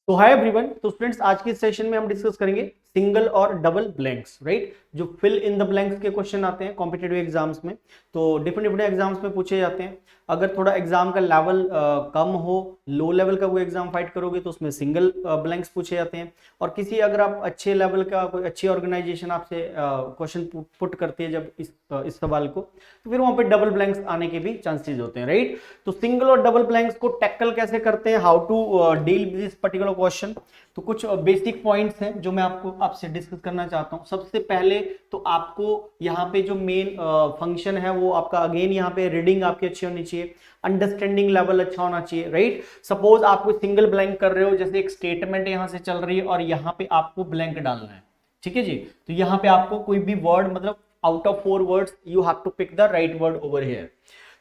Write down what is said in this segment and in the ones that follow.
तो hi everyone. तो students, आज के सेशन में हम डिस्कस करेंगे सिंगल और डबल ब्लैंक्स, राइट। जो फिल इन द ब्लैंक्स के क्वेश्चन आते हैं कॉम्पिटिटिव एग्जाम्स में, तो डिफरेंट डिफरेंट एग्जाम्स में पूछे जाते हैं। अगर थोड़ा एग्जाम का लेवल कम हो, लो लेवल का कोई एग्जाम फाइट करोगे तो उसमें सिंगल ब्लैंक्स पूछे जाते हैं। और किसी अगर आप अच्छे लेवल का कोई अच्छी ऑर्गेनाइजेशन आपसे क्वेश्चन पुट करती है जब इस सवाल को, तो फिर वहां पे डबल ब्लैंक्स आने के भी चांसेस होते हैं, राइट। तो सिंगल और डबल ब्लैंक्स को टैकल कैसे करते हैं, how to deal with this particular question, तो कुछ बेसिक पॉइंट्स हैं जो मैं आपसे डिस्कस करना चाहता हूं। सबसे पहले तो आपको यहाँ पे जो मेन फंक्शन है वो आपका अगेन यहाँ पे रीडिंग आपकी अच्छी होनी चाहिए, अंडरस्टैंडिंग लेवल अच्छा होना चाहिए, राइट। सपोज आप कोई सिंगल ब्लैंक कर रहे हो, जैसे एक स्टेटमेंट यहां से चल रही है और यहाँ पे आपको ब्लैंक डालना है, ठीक है जी। तो यहाँ पे आपको कोई भी वर्ड, मतलब out of 4 words you have to pick the right word over here.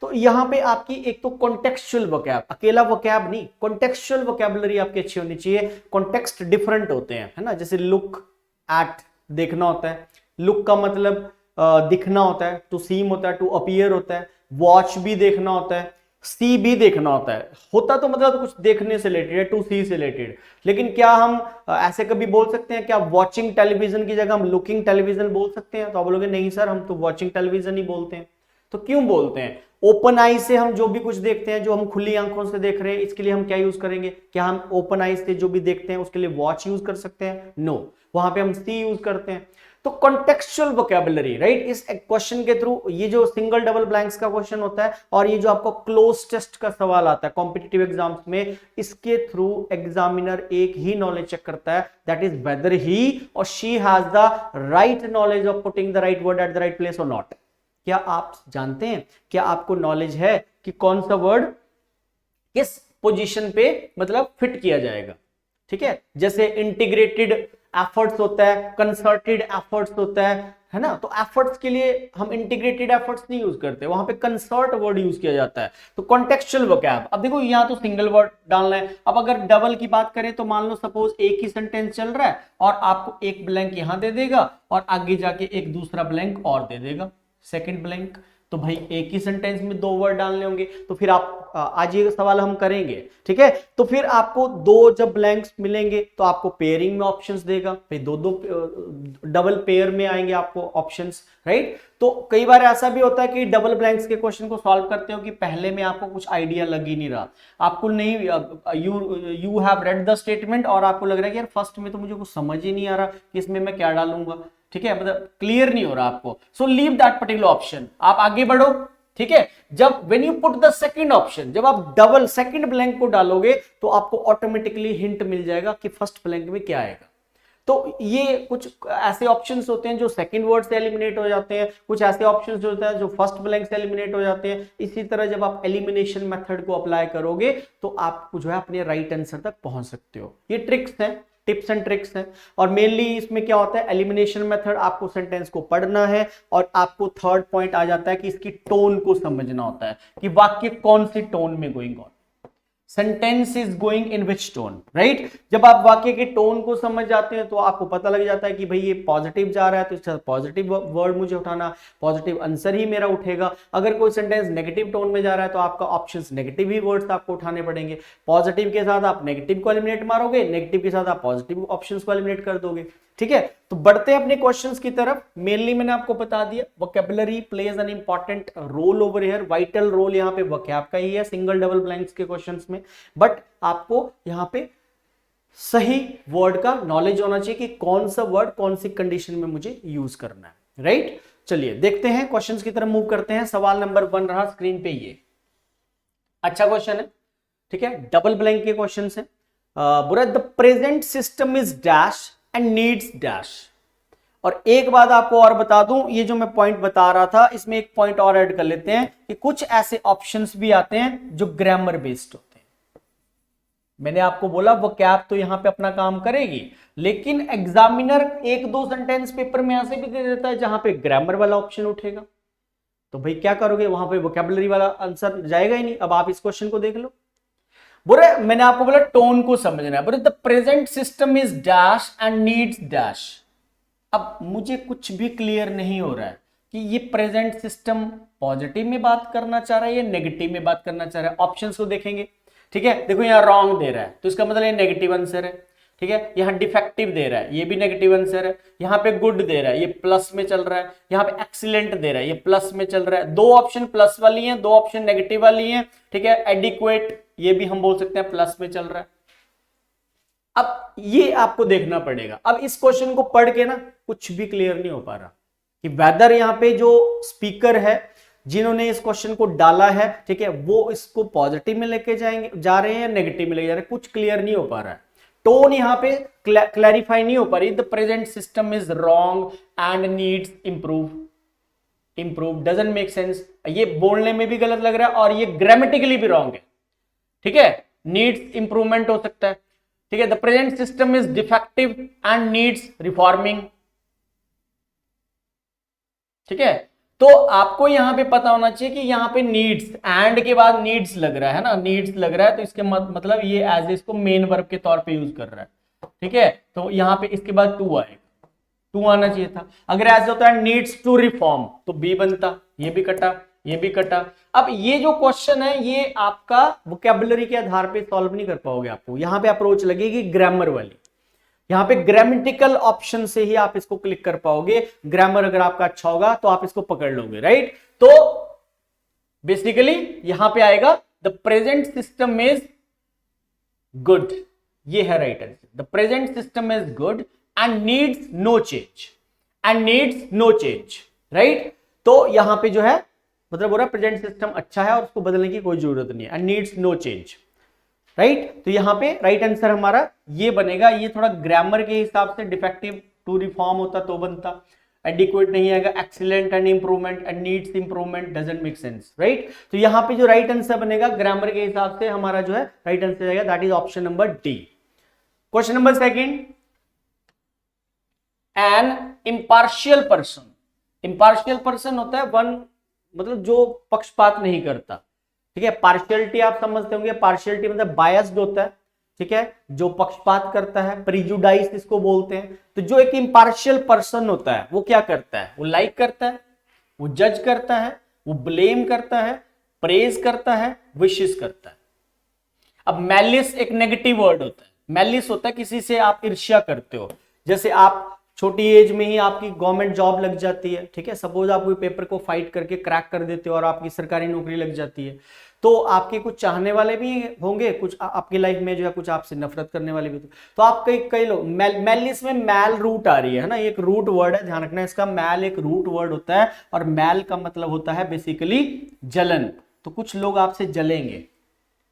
तो यहां पे आपकी एक तो कॉन्टेक्चुअल वोकैब, अकेला वोकैब नहीं, कॉन्टेक्चुअल वोकैबुलरी आपकी अच्छी होनी चाहिए। कॉन्टेक्स्ट डिफरेंट होते हैं, है ना। जैसे लुक एट, देखना होता है, लुक का मतलब दिखना होता है, टू सीम होता है, टू अपीयर होता है, वॉच भी देखना होता है, सी भी देखना होता है। होता तो मतलब कुछ देखने से रिलेटेड है, टू सी से रिलेटेड। लेकिन क्या हम ऐसे कभी बोल सकते हैं क्या वॉचिंग टेलीविजन की जगह हम लुकिंग टेलीविजन बोल सकते हैं? तो आप बोलोगे नहीं सर, हम तो वॉचिंग टेलीविजन ही बोलते हैं। तो क्यों बोलते हैं? ओपन आई से हम जो भी कुछ देखते हैं, जो हम खुली आंखों से देख रहे हैं, इसके लिए हम क्या यूज करेंगे? क्या हम ओपन आई से जो भी देखते हैं उसके लिए वॉच यूज कर सकते हैं? नो, वहां पे हम सी यूज करते हैं। तो कॉन्टेक्चुअल वोकैबुलरी, राइट, इस क्वेश्चन के थ्रू, ये जो सिंगल डबल ब्लैंक्स का क्वेश्चन होता है और ये जो आपको क्लोज टेस्ट का सवाल आता है कॉम्पिटिटिव एग्जाम्स में, इसके थ्रू एग्जामिनर एक ही नॉलेज चेक करता है, दैट इज वेदर ही और she has the right knowledge of putting the right word at the right place और नॉट। क्या आप जानते हैं, क्या आपको नॉलेज है कि कौन सा वर्ड किस पोजीशन पे मतलब फिट किया जाएगा? ठीक है, जैसे इंटीग्रेटेड एफर्ट्स होता है, कंसर्टेड एफर्ट्स होता है ना। तो एफर्ट्स के लिए हम इंटीग्रेटेड एफर्ट्स नहीं यूज करते, वहां पे कंसर्ट वर्ड यूज किया जाता है। तो कॉन्टेक्चुअल वोकैब, अब देखो यहां तो सिंगल वर्ड डालना है। अब अगर डबल की बात करें तो मान लो सपोज एक ही सेंटेंस चल रहा है और आपको एक ब्लैंक यहां दे देगा और आगे जाके एक दूसरा ब्लैंक और दे देगा, सेकंड ब्लैंक। तो भाई एक ही सेंटेंस में 2 वर्ड डालने होंगे, तो फिर आप आज ये सवाल हम करेंगे, ठीक है। तो फिर आपको 2 जब ब्लैंक्स मिलेंगे तो आपको पेयरिंग में ऑप्शंस देगा, फिर दो डबल पेयर में आएंगे आपको ऑप्शंस, राइट। तो कई बार ऐसा भी होता है कि डबल ब्लैंक्स के क्वेश्चन को सॉल्व करते हो कि पहले में आपको कुछ आइडिया लग ही नहीं रहा, आपको नहीं, you have read the statement और आपको लग रहा है कि यार फर्स्ट में तो मुझे कुछ समझ ही नहीं आ रहा कि इसमें मैं क्या डालूंगा, ठीक है, मतलब क्लियर नहीं हो रहा आपको। So leave that particular option, आप आगे बढ़ो, ठीक है। जब when you put the second option, जब आप डबल सेकंड ब्लैंक को डालोगे तो आपको ऑटोमेटिकली हिंट मिल जाएगा कि फर्स्ट ब्लैंक में क्या आएगा। तो ये कुछ ऐसे ऑप्शंस होते हैं जो सेकंड वर्ड से एलिमिनेट हो जाते हैं, कुछ ऐसे ऑप्शंस होते हैं जो फर्स्ट ब्लैंक से एलिमिनेट हो जाते हैं। इसी तरह जब आप एलिमिनेशन मेथड को अप्लाई करोगे तो आप जो है अपने राइट आंसर तक पहुंच सकते हो। ये ट्रिक्स हैं, टिप्स एंड ट्रिक्स हैं। और मेनली इसमें क्या होता है, एलिमिनेशन मेथड, आपको सेंटेंस को पढ़ना है और आपको थर्ड पॉइंट आ जाता है कि इसकी टोन को समझना होता है कि वाक्य कौन सी टोन में going on, sentence is going in which tone, right. जब आप वाक्य के टोन को समझ जाते हैं तो आपको पता लग जाता है कि भाई ये पॉजिटिव जा रहा है तो इसका पॉजिटिव वर्ड मुझे उठाना, पॉजिटिव आंसर ही मेरा उठेगा। अगर कोई सेंटेंस नेगेटिव टोन में जा रहा है तो आपका ऑप्शंस नेगेटिव ही वर्ड्स आपको उठाने पड़ेंगे। पॉजिटिव के साथ आप नेगेटिव को एलिमिनेट मारोगे, नेगेटिव के साथ आप पॉजिटिव ऑप्शंस को एलिमिनेट कर दोगे, ठीक है। तो बढ़ते हैं अपने क्वेश्चंस की तरफ। मेनली मैंने आपको बता दिया vocabulary plays an important role over here, vital role यहाँ पे वोकैब का ही है सिंगल डबल ब्लैंक्स के क्वेश्चंस में। बट आपको यहाँ पे सही वर्ड का नॉलेज होना चाहिए कि कौन सा वर्ड कौन सी कंडीशन में मुझे यूज करना है, राइट। चलिए देखते हैं क्वेश्चंस की तरफ मूव करते हैं। सवाल नंबर 1 रहा स्क्रीन पे, ये अच्छा क्वेश्चन है, ठीक है, डबल ब्लैंक के क्वेश्चन है। बुरा, the present system is dash and needs dash. और एक बात आपको और बता दूं, ये जो मैं पॉइंट बता रहा था इसमें एक पॉइंट और ऐड कर लेते हैं कि कुछ ऐसे ऑप्शंस भी आते हैं जो ग्रामर बेस्ड होते हैं। मैंने आपको बोला वोकैब तो यहां पे अपना काम करेगी, लेकिन एग्जामिनर 1-2 सेंटेंस पेपर में ऐसे भी दे देता है जहां पे ग्रामर वाला ऑप्शन उठेगा। तो भाई क्या करोगे, वहां पे वोकैबुलरी वाला आंसर जाएगा ही नहीं। अब आप इस क्वेश्चन को देख लो। बुरे, मैंने आपको बोला टोन को समझना है। बुरे, the present system is dash and needs dash. अब मुझे कुछ भी क्लियर नहीं हो रहा है कि ये प्रेजेंट सिस्टम पॉजिटिव में बात करना चाह रहा है या नेगेटिव में बात करना चाह रहा है। ऑप्शंस को देखेंगे, ठीक है, देखो यहाँ रॉन्ग दे रहा है तो इसका मतलब ये नेगेटिव आंसर है। ठीक है, यहाँ डिफेक्टिव दे रहा है, ये भी नेगेटिव आंसर है। यहाँ पे गुड दे रहा है, ये प्लस में चल रहा है। यहाँ पे एक्सीलेंट दे रहा है, ये प्लस में चल रहा है। दो ऑप्शन प्लस वाली हैं, दो ऑप्शन नेगेटिव वाली हैं। ठीक है, एडिक्वेट ये भी हम बोल सकते हैं प्लस में चल रहा है। अब ये आपको देखना पड़ेगा। अब इस क्वेश्चन को पढ़ के ना कुछ भी क्लियर नहीं हो पा रहा कि वेदर यहाँ पे जो स्पीकर है जिन्होंने इस क्वेश्चन को डाला है, ठीक है, वो इसको पॉजिटिव में लेके जा रहे हैं या नेगेटिव में लेके जा रहे हैं, कुछ क्लियर नहीं हो पा रहा है। टोन यहाँ पे क्लैरिफाई नहीं हो पा रही। The present system is wrong and needs improve doesn't make sense, ये बोलने में भी गलत लग रहा है और ये ग्रामेटिकली भी रॉन्ग है। ठीक है, नीड्स इंप्रूवमेंट हो सकता है। ठीक है, the present system is defective and needs reforming. ठीक है, तो आपको यहां पे पता होना चाहिए कि यहां पे नीड्स, एंड के बाद नीड्स लग रहा है ना, नीड्स लग रहा है तो इसके मतलब ये एज इसको मेन वर्ब के तौर पे यूज कर रहा है। ठीक है, तो यहां पे इसके बाद टू आएगा, टू आना चाहिए था। अगर ऐसे होता है नीड्स टू रिफॉर्म तो बी बनता, ये भी कटा, ये भी कटा। अब ये जो क्वेश्चन है ये आपका वोकैबुलरी के आधार पे सॉल्व नहीं कर पाओगे, आपको यहां पे अप्रोच लगेगी ग्रामर वाली। यहां पे ग्रामेटिकल ऑप्शन से ही आप इसको क्लिक कर पाओगे। ग्रामर अगर आपका अच्छा होगा तो आप इसको पकड़ लोगे, राइट। तो बेसिकली यहां पे आएगा the present system is good, ये है right answer. The present system is good and needs no change, and needs no change, right. तो यहां पे जो है मतलब हो रहा है प्रेजेंट सिस्टम अच्छा है और उसको बदलने की कोई जरूरत नहीं है, and needs no change, right. तो यहां पे राइट आंसर हमारा ये बनेगा। ये थोड़ा ग्रामर के हिसाब से डिफेक्टिव टू रिफॉर्म होता तो बनता, एडिक्वेट नहीं आएगा, excellent and improvement and needs improvement doesn't make sense, right. तो यहां पे जो राइट आंसर बनेगा ग्रामर के हिसाब से हमारा जो है राइट आंसर आएगा, that is option number D. Question number second, an impartial person. Impartial person होता है वन मतलब जो पक्षपात नहीं करता। ठीक है, पार्शियलिटी आप समझते होंगे, पार्शियलिटी मतलब बायस्ड होता है। ठीक है, जो पक्षपात करता है, प्रिजुडाइज इसको बोलते हैं। तो जो एक इम्पार्शियल पर्सन होता है वो क्या करता है, वो लाइक करता है, वो जज करता है, वो ब्लेम करता है, प्रेज करता है, विशेस करता है। अब मैलिस एक नेगेटिव वर्ड होता है। मैलिस होता है किसी से आप ईर्ष्या करते हो, जैसे आप छोटी एज में ही आपकी गवर्नमेंट जॉब लग जाती है। ठीक है, सपोज आप कोई पेपर को फाइट करके क्रैक कर देते हो और आपकी सरकारी नौकरी लग जाती है, तो आपके कुछ चाहने वाले भी होंगे, कुछ आपकी लाइफ में जो है कुछ आपसे नफरत करने वाले भी। तो आप कई लोग मैलिस में मैल रूट आ रही है ना, एक रूट वर्ड है, ध्यान रखना इसका। मैल एक रूट वर्ड होता है और मैल का मतलब होता है बेसिकली जलन। तो कुछ लोग आपसे जलेंगे,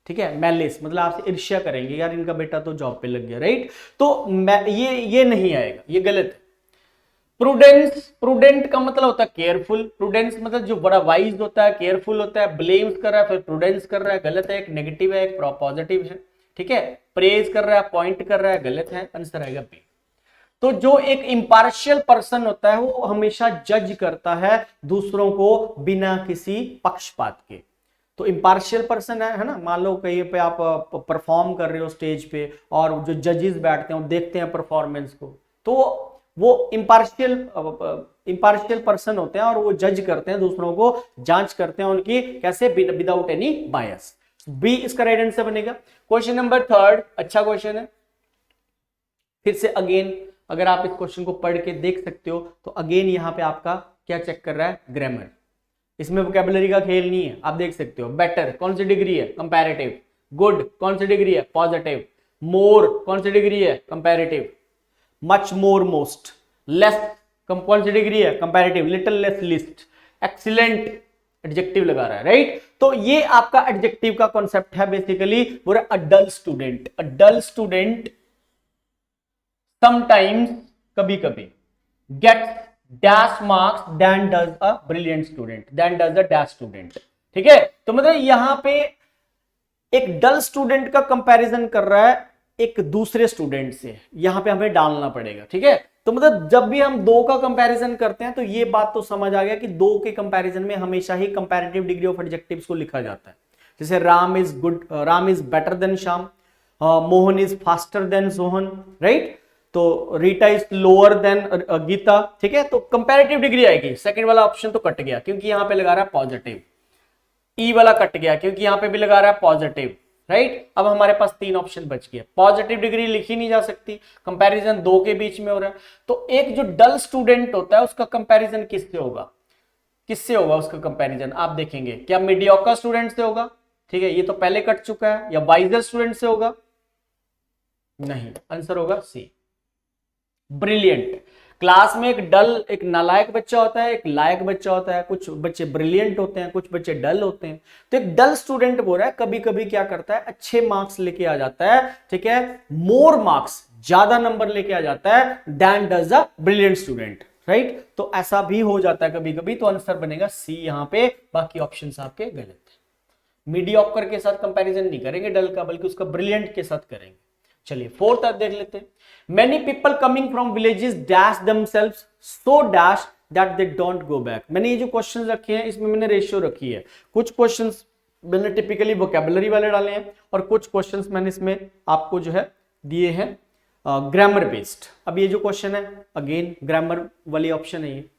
ठीक है, मैलिस मतलब आपसे ईर्ष्या करेंगे, यार इनका बेटा तो जॉब पे लग गया, राइट। तो ये नहीं आएगा, ये गलत है। प्रूडेंस, प्रूडेंट का मतलब होता है केयरफुल। प्रूडेंस मतलब जो बड़ा वाइज होता है, केयरफुल होता है। ब्लेम्स कर रहा है फिर प्रूडेंस कर रहा है, गलत है। एक नेगेटिव है, एक पॉजिटिव है। ठीक है, प्रेज कर रहा है, पॉइंट कर रहा है, गलत है। आंसर आएगा बी। तो जो एक इम्पार्शियल पर्सन होता है वो हमेशा जज करता है दूसरों को बिना किसी पक्षपात के। तो इम्पार्शियल पर्सन है ना, मान लो कहीं पे आप परफॉर्म कर रहे हो स्टेज पे और जो जजेस बैठते हैं वो देखते हैं परफॉर्मेंस को, तो वो इम्पार्शियल पर्सन होते हैं और वो जज करते हैं दूसरों को, जांच करते हैं उनकी कैसे, विदाउट एनी बायस। बी इसका राइट आंसर बनेगा। क्वेश्चन नंबर थर्ड, अच्छा क्वेश्चन है। फिर से अगेन अगर आप इस क्वेश्चन को पढ़ के देख सकते हो तो अगेन यहां पे आपका क्या चेक कर रहा है, ग्रामर। इसमें वोकैबुलरी का खेल नहीं है, आप देख सकते हो। बेटर कौन सी डिग्री है, कंपैरेटिव। गुड कौन सी डिग्री है, पॉजिटिव। मोर कौन सी डिग्री है, comparative. Much more most. Less कौन सी डिग्री है, comparative. Little less list. Excellent adjective लगा रहा है, राइट। तो ये आपका एडजेक्टिव का कॉन्सेप्ट है बेसिकली। पूरा a dull student, a dull student sometimes कभी कभी gets dash marks then does a brilliant student, then does a dash student. ठीक है, तो मतलब यहां पे एक डल स्टूडेंट का कंपैरिजन कर रहा है एक दूसरे स्टूडेंट से, यहां पे हमें डालना पड़ेगा। ठीक है, तो मतलब जब भी हम दो का कंपैरिजन करते हैं तो ये बात तो समझ आ गया कि दो के कंपैरिजन में हमेशा ही कंपैरेटिव डिग्री ऑफ एडजेक्टिव्स को लिखा जाता है। जैसे Ram is good, Ram is better than Shyam, Mohan is faster than Sohan, right. तो Rita is lower than Gita. ठीक है, तो कंपैरेटिव डिग्री आएगी। सेकंड वाला ऑप्शन तो कट गया क्योंकि यहां पे लगा रहा है पॉजिटिव। ई वाला कट गया क्योंकि यहां पे भी लगा रहा है पॉजिटिव। राइट। अब हमारे पास 3 ऑप्शन बच गए। पॉजिटिव डिग्री लिखी नहीं जा सकती, कंपैरिजन 2 के बीच में हो रहा है, तो एक जो डल स्टूडेंट होता है उसका कंपैरिजन किससे होगा, किससे होगा उसका कंपैरिजन, आप देखेंगे क्या मीडियोकर स्टूडेंट से होगा, ठीक है, ये तो पहले कट चुका है, या वाइजर स्टूडेंट से होगा, नहीं, आंसर होगा सी, ब्रिलियंट। क्लास में एक डल, एक नालायक बच्चा होता है, एक लायक बच्चा होता है, कुछ बच्चे ब्रिलियंट होते हैं, कुछ बच्चे डल होते हैं। तो एक डल स्टूडेंट बोल रहा है कभी कभी क्या करता है, अच्छे मार्क्स लेके आ जाता है, ठीक है, मोर मार्क्स, ज्यादा नंबर लेके आ जाता है then does a brilliant student, right. तो ऐसा भी हो जाता है कभी कभी, तो आंसर बनेगा सी यहां पे, बाकी ऑप्शन आपके गलत है। मीडियोकर के साथ कंपैरिजन नहीं करेंगे डल का, बल्कि उसका ब्रिलियंट के साथ करेंगे। चलिए फोर्थ अब देख लेते हैं। Many people coming from villages dash themselves so dash that they don't go back. मैंने ये जो क्वेश्चन रखे हैं इसमें मैंने रेशियो रखी है, कुछ क्वेश्चंस मैंने टिपिकली वोकैबुलरी वाले डाले हैं और कुछ क्वेश्चंस मैंने इसमें आपको जो है दिए हैं ग्रामर बेस्ड। अब ये जो क्वेश्चन है अगेन ग्रामर वाली ऑप्शन है ये।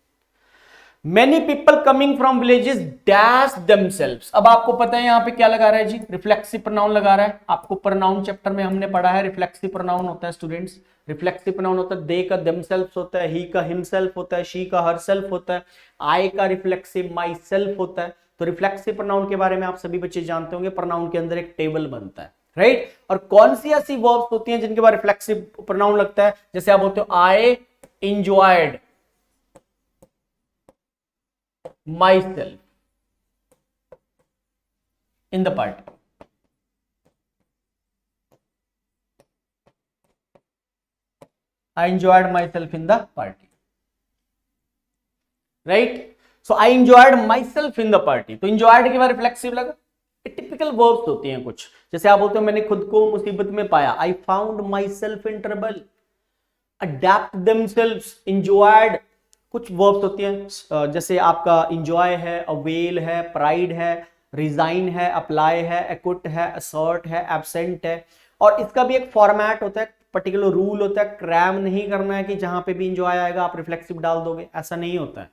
Many people coming from villages dash themselves। अब आपको पता है यहाँ पे क्या लगा रहा है जी, रिफ्लेक्सिव प्रोनाउन लगा रहा है। आपको प्रोनाउन चैप्टर में हमने पढ़ा है रिफ्लेक्सिव प्रोनाउन होता है स्टूडेंट्स, रिफ्लेक्सिव प्रोनाउन होता है दे का themselves होता है, ही का हिमसेल्फ होता है, शी का हरसेल्फ होता है, आई का रिफ्लेक्सिव माई सेल्फ होता है। तो रिफ्लेक्सिव प्रोनाउन के बारे में आप सभी बच्चे जानते होंगे, प्रोनाउन के अंदर एक टेबल बनता है, राइट। और कौन सी ऐसी वर्ब्स होती हैं जिनके बाद रिफ्लेक्सिव प्रोनाउन लगता है, जैसे आप बोलते हो I enjoyed myself in the party, I enjoyed myself in the party, right? So I enjoyed myself in the party। तो enjoyed के बाद रिफ्लेक्सिव लगा। टिपिकल वर्ब्स होती हैं कुछ, जैसे आप बोलते हो मैंने खुद को मुसीबत में पाया, I found myself in trouble, adapt themselves, enjoyed। कुछ वर्ब्स होती हैं जैसे आपका इंजॉय है, अवेल है, प्राइड है, रिजाइन है, अप्लाई है, एक्विट है, असर्ट है, एब्सेंट है। और इसका भी एक फॉर्मेट होता है, पर्टिकुलर रूल होता है, क्रैम नहीं करना है कि जहां पे भी इंजॉय आएगा आप रिफ्लेक्सिव डाल दोगे, ऐसा नहीं होता है।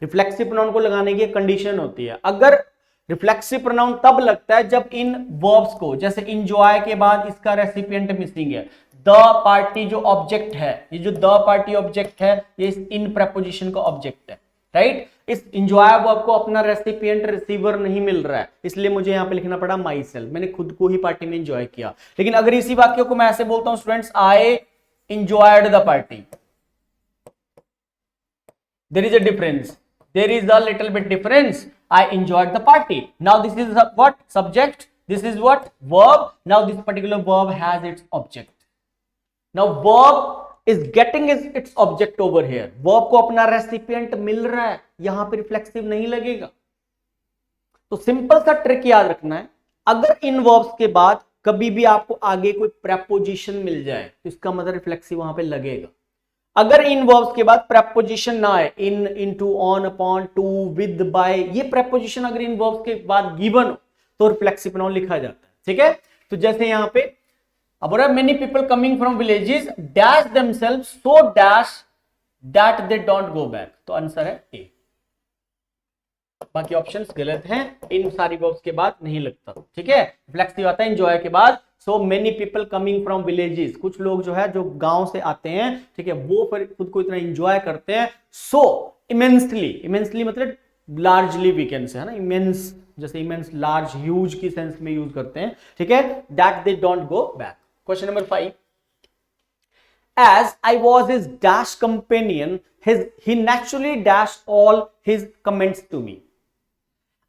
रिफ्लेक्सिव प्रोनाउन को लगाने की कंडीशन होती है। अगर रिफ्लेक्सिव प्रोनाउन तब लगता है जब इन वर्ब्स को, जैसे इंजॉय के बाद इसका रेसिपिएंट मिसिंग है, द पार्टी जो ऑब्जेक्ट है, ये जो द पार्टी ऑब्जेक्ट है ये इस इन प्रेपोजिशन का ऑब्जेक्ट है, राइट। इस इंजॉय वर्ब को अपना रेसिपिएंट रिसीवर नहीं मिल रहा है, इसलिए मुझे यहां पे लिखना पड़ा माई सेल्फ, मैंने खुद को ही पार्टी में इंजॉय किया। लेकिन अगर इसी वाक्य को मैं ऐसे बोलता हूं students, I enjoyed the party, there is a difference, there is a little bit difference। I enjoyed the party, now this is what subject, this is what verb, now this particular verb has its object, now verb is getting its object over here, verb को अपना recipient मिल रहा है, यहां पे reflexive नहीं लगेगा। तो simple सा ट्रिक याद रखना है, अगर इन वर्ब्स के बाद कभी भी आपको आगे कोई प्रेपोजिशन मिल जाए तो इसका मतलब रिफ्लेक्सिव वहां पे लगेगा। अगर इन वर्ब्स के बाद प्रेपोजिशन ना आए, in, into, on, upon, to, with, by, ये प्रेपोजिशन अगर इन वर्ब्स के बाद गिवन हो तो रिफ्लेक्सिव प्रोनाउन लिखा जाता है, ठीक है। तो जैसे यहां पे अब many people coming from villages dash themselves so dash that they don't go back, तो आंसर है ए। बाकी ऑप्शंस गलत हैं, इन सारी वर्ब्स के बाद नहीं लगता, ठीक है। रिफ्लेक्सिव आता है एंजॉय के बाद, so many people coming from villages, कुछ लोग जो है जो गांव से आते हैं, ठीक है, वो फिर खुद को इतना एंजॉय करते हैं, सो इमेंसली, इमेंसली मतलब लार्जली वी कैन से, है ना, इमेंस, जैसे इमेंस लार्ज ह्यूज की सेंस में यूज करते हैं, ठीक है, that they don't go back. Question number 5, as I was his dash companion, he naturally dashed all his comments to me।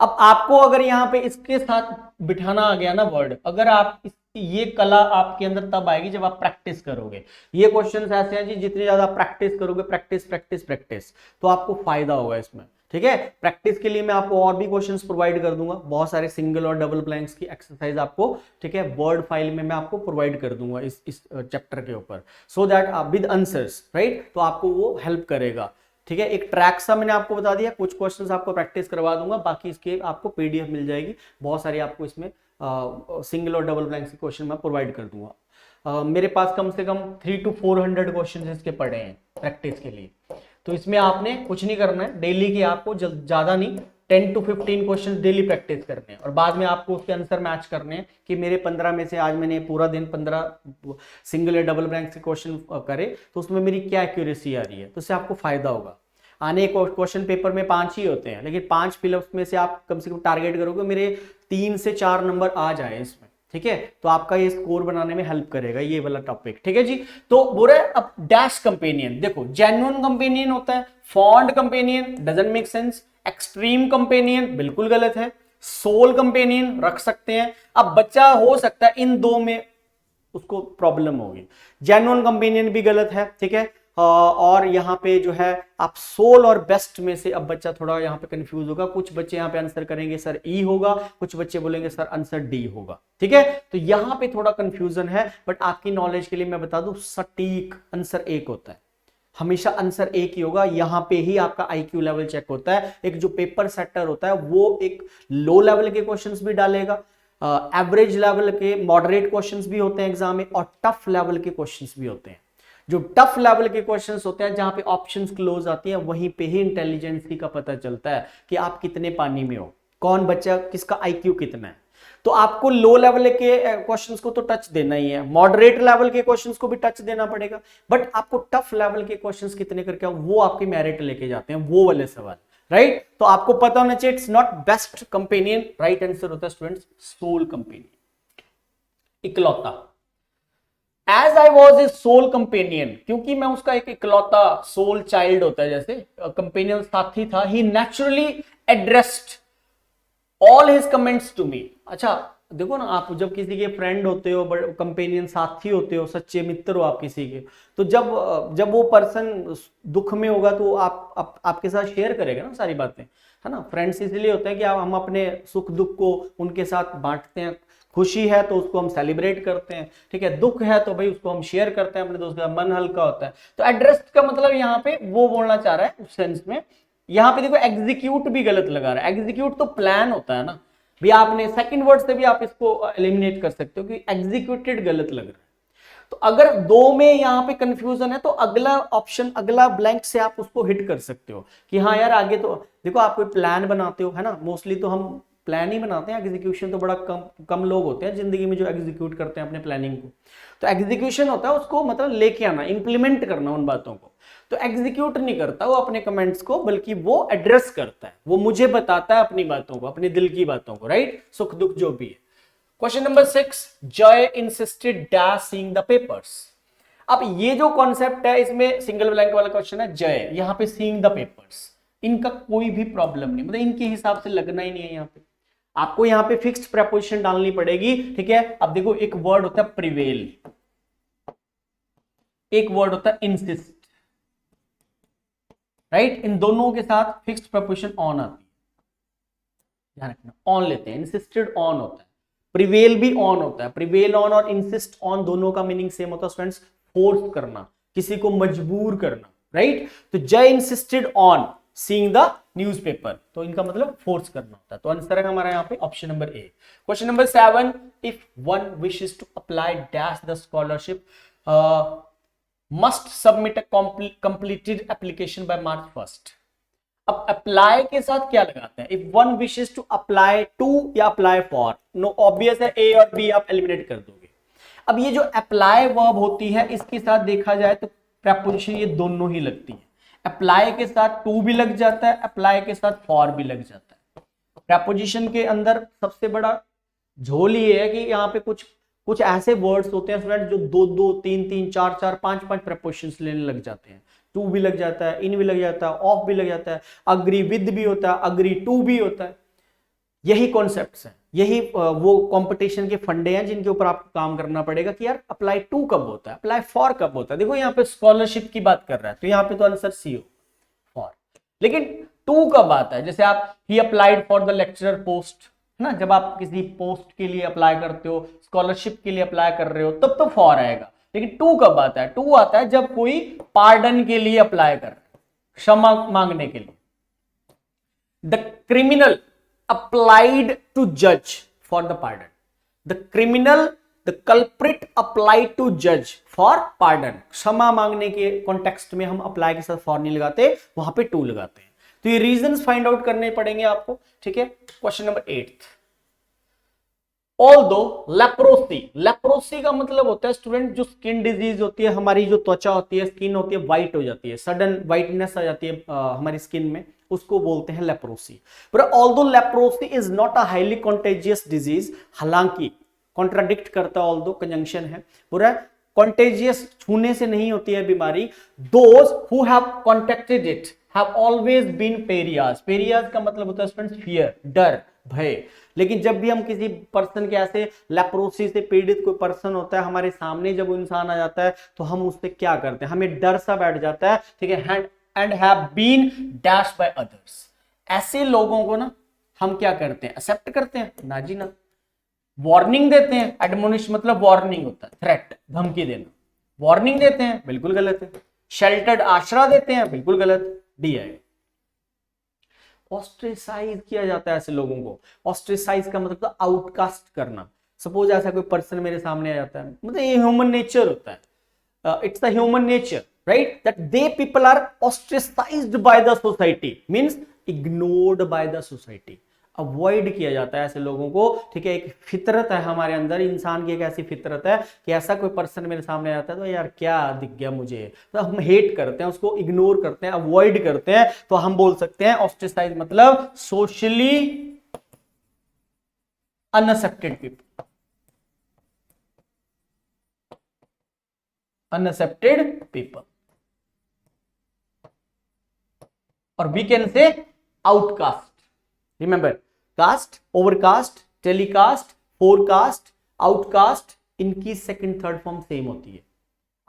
अब आपको अगर यहां पे इसके साथ बिठाना आ गया ना वर्ड, अगर आप ये कला आपके अंदर तब आएगी जब आप प्रैक्टिस करोगे। ये क्वेश्चंस ऐसे हैं जी, जितनी ज्यादा प्रैक्टिस करोगे, प्रैक्टिस प्रैक्टिस प्रैक्टिस, तो आपको फायदा होगा इसमें, ठीक है। प्रैक्टिस के लिए मैं आपको और भी क्वेश्चंस प्रोवाइड कर दूंगा, बहुत सारे सिंगल और डबल ब्लैंक्स की एक्सरसाइज आपको, ठीक है, वर्ड फाइल में मैं आपको प्रोवाइड कर दूंगा इस चैप्टर के ऊपर, so that with answers, right, तो आपको वो हेल्प करेगा, ठीक है। एक ट्रैक सा मैंने आपको बता दिया, कुछ क्वेश्चंस आपको प्रैक्टिस करवा दूंगा, बाकी इसके आपको पीडीएफ मिल जाएगी, बहुत सारी आपको इसमें सिंगल और डबल ब्लैंक के क्वेश्चन मैं प्रोवाइड कर दूंगा। मेरे पास कम से कम 300 to 400 क्वेश्चन इसके पड़े हैं प्रैक्टिस के लिए। तो इसमें आपने कुछ नहीं करना है, डेली के आपको ज्यादा नहीं 10 to 15 क्वेश्चन डेली प्रैक्टिस करने हैं और बाद में आपको उसके आंसर मैच करने हैं कि मेरे 15 में से आज मैंने पूरा दिन 15 सिंगल या डबल ब्लैंक से क्वेश्चन करे तो उसमें मेरी क्या एक्यूरेसी आ रही है, तो उससे आपको फायदा होगा। आने क्वेश्चन पेपर में 5 ही होते हैं, लेकिन 5 फिलअप्स में से आप कम से कम टारगेट करोगे मेरे 3 से 4 नंबर आ जाए इसमें, ठीक है, तो आपका ये स्कोर बनाने में हेल्प करेगा ये वाला टॉपिक, ठीक है जी। तो बोल रहे अब डैश कंपेनियन, देखो जेन्युइन कंपेनियन होता है, fond companion doesn't make sense, extreme companion बिल्कुल गलत है, सोल कंपेनियन रख सकते हैं। अब बच्चा हो सकता है इन दो में उसको प्रॉब्लम होगी, जेन्युइन कंपेनियन भी गलत है, ठीक है, और यहाँ पे जो है आप सोल और बेस्ट में से अब बच्चा थोड़ा यहाँ पे कंफ्यूज होगा। कुछ बच्चे यहाँ पे आंसर करेंगे सर ई होगा, कुछ बच्चे बोलेंगे सर आंसर डी होगा, ठीक है, तो यहाँ पे थोड़ा कंफ्यूजन है। बट आपकी नॉलेज के लिए मैं बता दूं सटीक आंसर एक होता है, हमेशा आंसर एक ही होगा। यहाँ पे ही आपका आईक्यू लेवल चेक होता है। एक जो पेपर सेटर होता है वो एक लो लेवल के क्वेश्चंस भी डालेगा, एवरेज लेवल के मॉडरेट क्वेश्चंस भी होते हैं एग्जाम में, और टफ लेवल के क्वेश्चंस भी होते हैं। जो टफ लेवल के क्वेश्चंस होते हैं जहां पे ऑप्शंस क्लोज आती हैं वहीं पे ही इंटेलिजेंसी का पता चलता है कि आप कितने पानी में हो, कौन बच्चा किसका आईक्यू कितना है। तो आपको लो लेवल के क्वेश्चंस को तो टच देना ही है, मॉडरेट लेवल के क्वेश्चंस को भी टच देना पड़ेगा, बट आपको टफ लेवल के क्वेश्चंस कितने करके वो आपकी मेरिट लेके जाते हैं, वो वाले सवाल, राइट। तो आपको पता होना चाहिए it's not best companion, right answer होता है स्टूडेंट्स सोल कंपेनियन, इकलौता। As I was a soul companion, क्योंकि मैं उसका एक इकलौता सोल चाइल्ड होता है, जैसे कंपेनियन साथी था, he naturally addressed all his comments to me. अच्छा देखो ना, आप जब किसी के फ्रेंड होते हो, कंपेनियन साथी होते हो, सच्चे मित्र हो आप किसी के, तो जब वो पर्सन दुख में होगा तो आपके साथ शेयर करेगा ना सारी बातें, है ना। फ्रेंड्स इसलिए होते हैं कि हम अपने सुख दुख को उनके साथ बांटते हैं, खुशी है तो उसको हम सेलिब्रेट करते हैं, ठीक है, दुख है तो भाई उसको हम शेयर करते हैं अपने दोस्त का, मन हल्का होता है। तो एड्रेस का मतलब यहाँ पे वो बोलना चाह रहा है उस सेंस में। यहाँ पे देखो एग्जीक्यूट भी गलत लगा रहा है, एग्जीक्यूट तो प्लान होता है ना भी, आपने सेकंड वर्ड से भी आप इसको एलिमिनेट कर सकते हो कि एग्जीक्यूटेड गलत लग रहा है। तो अगर दो में यहाँ पे कंफ्यूजन है तो अगला ऑप्शन, अगला ब्लैंक से आप उसको हिट कर सकते हो कि हाँ यार आगे तो देखो, आप कोई प्लान बनाते हो, है ना, मोस्टली तो हम प्लान ही बनाते हैं, एग्जीक्यूशन तो बड़ा कम लोग होते हैं जिंदगी में जो एग्जीक्यूट करते हैं अपने प्लानिंग को। तो एग्जीक्यूशन होता है उसको मतलब लेके आना, इंप्लीमेंट करना उन बातों को। तो एग्जीक्यूट नहीं करता वो अपने कमेंट्स को, बल्कि वो एड्रेस करता है, वो मुझे बताता है अपनी बातों को, अपने दिल की बातों को, राइट, सुख दुख जो भी है। क्वेश्चन नंबर 6, जय insisted dash seeing the papers. अब ये जो कॉन्सेप्ट है इसमें सिंगल ब्लैंक वाला क्वेश्चन है, जय यहाँ पे सीइंग द पेपर्स, इनका कोई भी प्रॉब्लम नहीं, मतलब इनके हिसाब से लगना ही नहीं है। यहाँ पे आपको यहाँ पे फिक्स्ड प्रेपोजिशन डालनी पड़ेगी, ठीक है। अब देखो एक वर्ड होता है प्रिवेल, एक वर्ड होता है इंसिस्ट, राइट, इन दोनों के साथ फिक्स्ड प्रेपोजिशन ऑन आती है, ध्यान रखना, ऑन लेते हैं, इंसिस्टेड ऑन होता है, प्रिवेल भी ऑन होता है। प्रिवेल ऑन और इंसिस्ट ऑन दोनों का मीनिंग सेम होता है स्टूडेंट्स, फोर्स करना, किसी को मजबूर करना, राइट। तो जय insisted on seeing the newspaper, तो इनका मतलब फोर्स करना होता है। तो आंसर है हमारा यहाँ पे option number A. Question number 7, if one wishes to apply dash the scholarship must submit a completed application by March 1st। अब अप्लाई के साथ क्या लगाते हैं, if one wishes to apply to या अप्लाई फॉर, नो ऑब्वियस है A और B आप एलिमिनेट कर दोगे। अब ये जो अप्लाई वर्ब होती है इसके साथ देखा जाए तो प्रेपोजिशन ये दोनों ही लगती है, अप्लाई के साथ टू भी लग जाता है, अप्लाई के साथ फॉर भी लग जाता है। प्रेपोजिशन के अंदर सबसे बड़ा झोल ये है कि यहाँ पे कुछ ऐसे वर्ड्स होते हैं स्टूडेंट जो दो दो तीन तीन चार चार पांच पांच प्रेपोजिशंस लेने लग जाते हैं, टू भी लग जाता है, इन भी लग जाता है, ऑफ भी लग जाता है, अग्री विद भी होता है, अग्री टू भी होता है। यही कॉन्सेप्ट्स हैं, यही वो कंपटीशन के फंडे हैं जिनके ऊपर आपको काम करना पड़ेगा कि यार अप्लाई टू कब होता है, अप्लाई फॉर कब होता है। देखो यहाँ पे स्कॉलरशिप की बात कर रहा है तो यहाँ पे तो आंसर सी हो फॉर, लेकिन टू कब आता है, जैसे आप he applied for the lecturer post, है ना, जब आप किसी पोस्ट के लिए अप्लाई करते हो, स्कॉलरशिप के लिए अप्लाई कर रहे हो तब तो फॉर आएगा। लेकिन टू कब आता है, टू आता है जब कोई पार्डन के लिए अप्लाई कर रहा है, क्षमा मांगने के लिए। The criminal applied to judge for the pardon, the criminal, the culprit applied to judge for pardon। क्षमा मांगने के कॉन्टेक्स्ट में हम अप्लाई के साथ फॉर नहीं लगाते, वहां पे टू लगाते हैं। तो ये रीजंस फाइंड आउट करने पड़ेंगे आपको, ठीक है। क्वेश्चन नंबर 8, ऑल्दो लेप्रोसी का मतलब होता है स्टूडेंट जो स्किन डिजीज होती है, हमारी जो त्वचा होती है, स्किन होती है, व्हाइट हो जाती है, सडन व्हाइटनेस आ जाती है हमारी स्किन में, उसको बोलते हैं लेप्रोसी। पर although leprosy is not a highly contagious disease, हालांकि कॉन्ट्राडिक्ट करता है, ऑल्दो कंजंक्शन है पूरा, कॉन्टेजियस छूने से नहीं होती है बीमारी, those who have contacted it have always been pariahs. Pariahs का मतलब होता है स्टूडेंट्स फियर, डर, भय। लेकिन जब भी हम किसी पर्सन के ऐसे लेप्रोसी से पीड़ित कोई पर्सन होता है हमारे सामने, जब वो इंसान आ जाता है तो हम उससे क्या करते हैं, हमें डर सा बैठ जाता है, ठीक है, and have been dashed by others. ऐसे लोगों को ना हम क्या करते हैं, एक्सेप्ट करते हैं, ना जी ना। वार्निंग देते हैं, एडमोनिश मतलब वार्निंग होता है, थ्रेट, धमकी देना, वार्निंग देते हैं, बिल्कुल गलत है। शेल्टर्ड, आश्रय देते हैं, बिल्कुल गलत, डी आएगा। ऑस्ट्रेसाइज किया जाता है ऐसे लोगों को। ऑस्ट्रेसाइज का मतलब आउटकास्ट करना। सपोज ऐसा कोई पर्सन मेरे सामने आ जाता है, मतलब ये ह्यूमन नेचर होता है, it's the human nature, right, that they people are ostracized by the society, means ignored by the society. Avoid किया जाता है ऐसे लोगों को, ठीक है। एक फितरत है हमारे अंदर, इंसान की एक ऐसी फितरत है कि ऐसा कोई पर्सन मेरे सामने आता है तो यार क्या दिख गया मुझे, तो हम हेट करते हैं उसको, इग्नोर करते हैं, अवॉइड करते हैं। तो हम बोल सकते हैं ऑस्ट्रेसाइज मतलब socially unaccepted people, unaccepted people, और we can say outcast. Remember, cast, overcast, telecast, forecast, outcast, इनकी सेकंड थर्ड फॉर्म सेम होती है।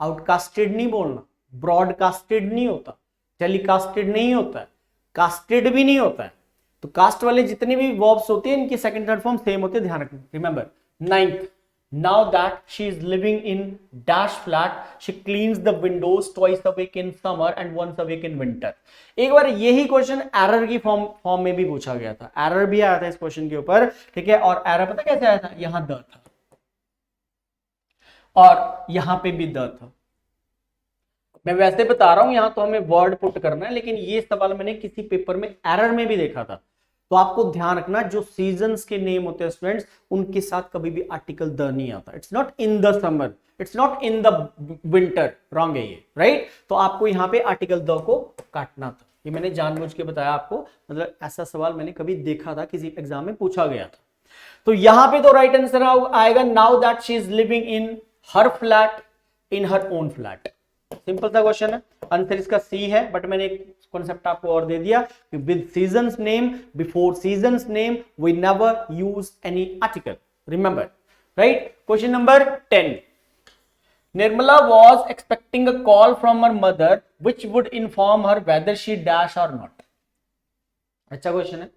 आउटकास्टेड नहीं बोलना, ब्रॉडकास्टेड नहीं होता, टेलीकास्टेड नहीं होता है, कास्टेड भी नहीं होता है। तो कास्ट वाले जितने भी वर्ब्स होते हैं इनकी सेकंड थर्ड फॉर्म सेम होते हैं, ध्यान रखना। Remember, 9th, now that she is living in dash flat, she cleans the windows twice a week in summer and once a week in winter। एक बार यही क्वेश्चन एरर की form में भी पूछा गया था, एरर भी आया था इस क्वेश्चन के ऊपर, ठीक है। और एरर पता कैसे आया था, यहां द था और यहां पे भी द था। मैं वैसे बता रहा हूं, यहां तो हमें वर्ड पुट करना है, लेकिन ये सवाल मैंने किसी पेपर में एरर में भी देखा था। तो आपको ध्यान रखना, जो सीजन्स के नेम होते हैं स्टूडेंट्स, उनके साथ कभी भी आर्टिकल द नहीं आता। It's not in the summer, it's not in the winter, wrong है ये, राइट। तो आपको यहाँ पे आर्टिकल द को काटना था, ये मैंने जानबूझ के बताया आपको, मतलब ऐसा सवाल मैंने कभी देखा था, किसी एग्जाम में पूछा गया था। तो यहां पे तो राइट आंसर आएगा, now that she is living in her flat, in her own flat. Simple सा क्वेश्चन है, आंसर इसका सी है। बट मैंने एक कॉन्सेप्ट आपको और दे दिया कि with seasons name, before seasons name, we never use any article, remember, right. Question number 10, Nirmala was expecting a call from her mother which would inform her whether she dash or not। अच्छा question है,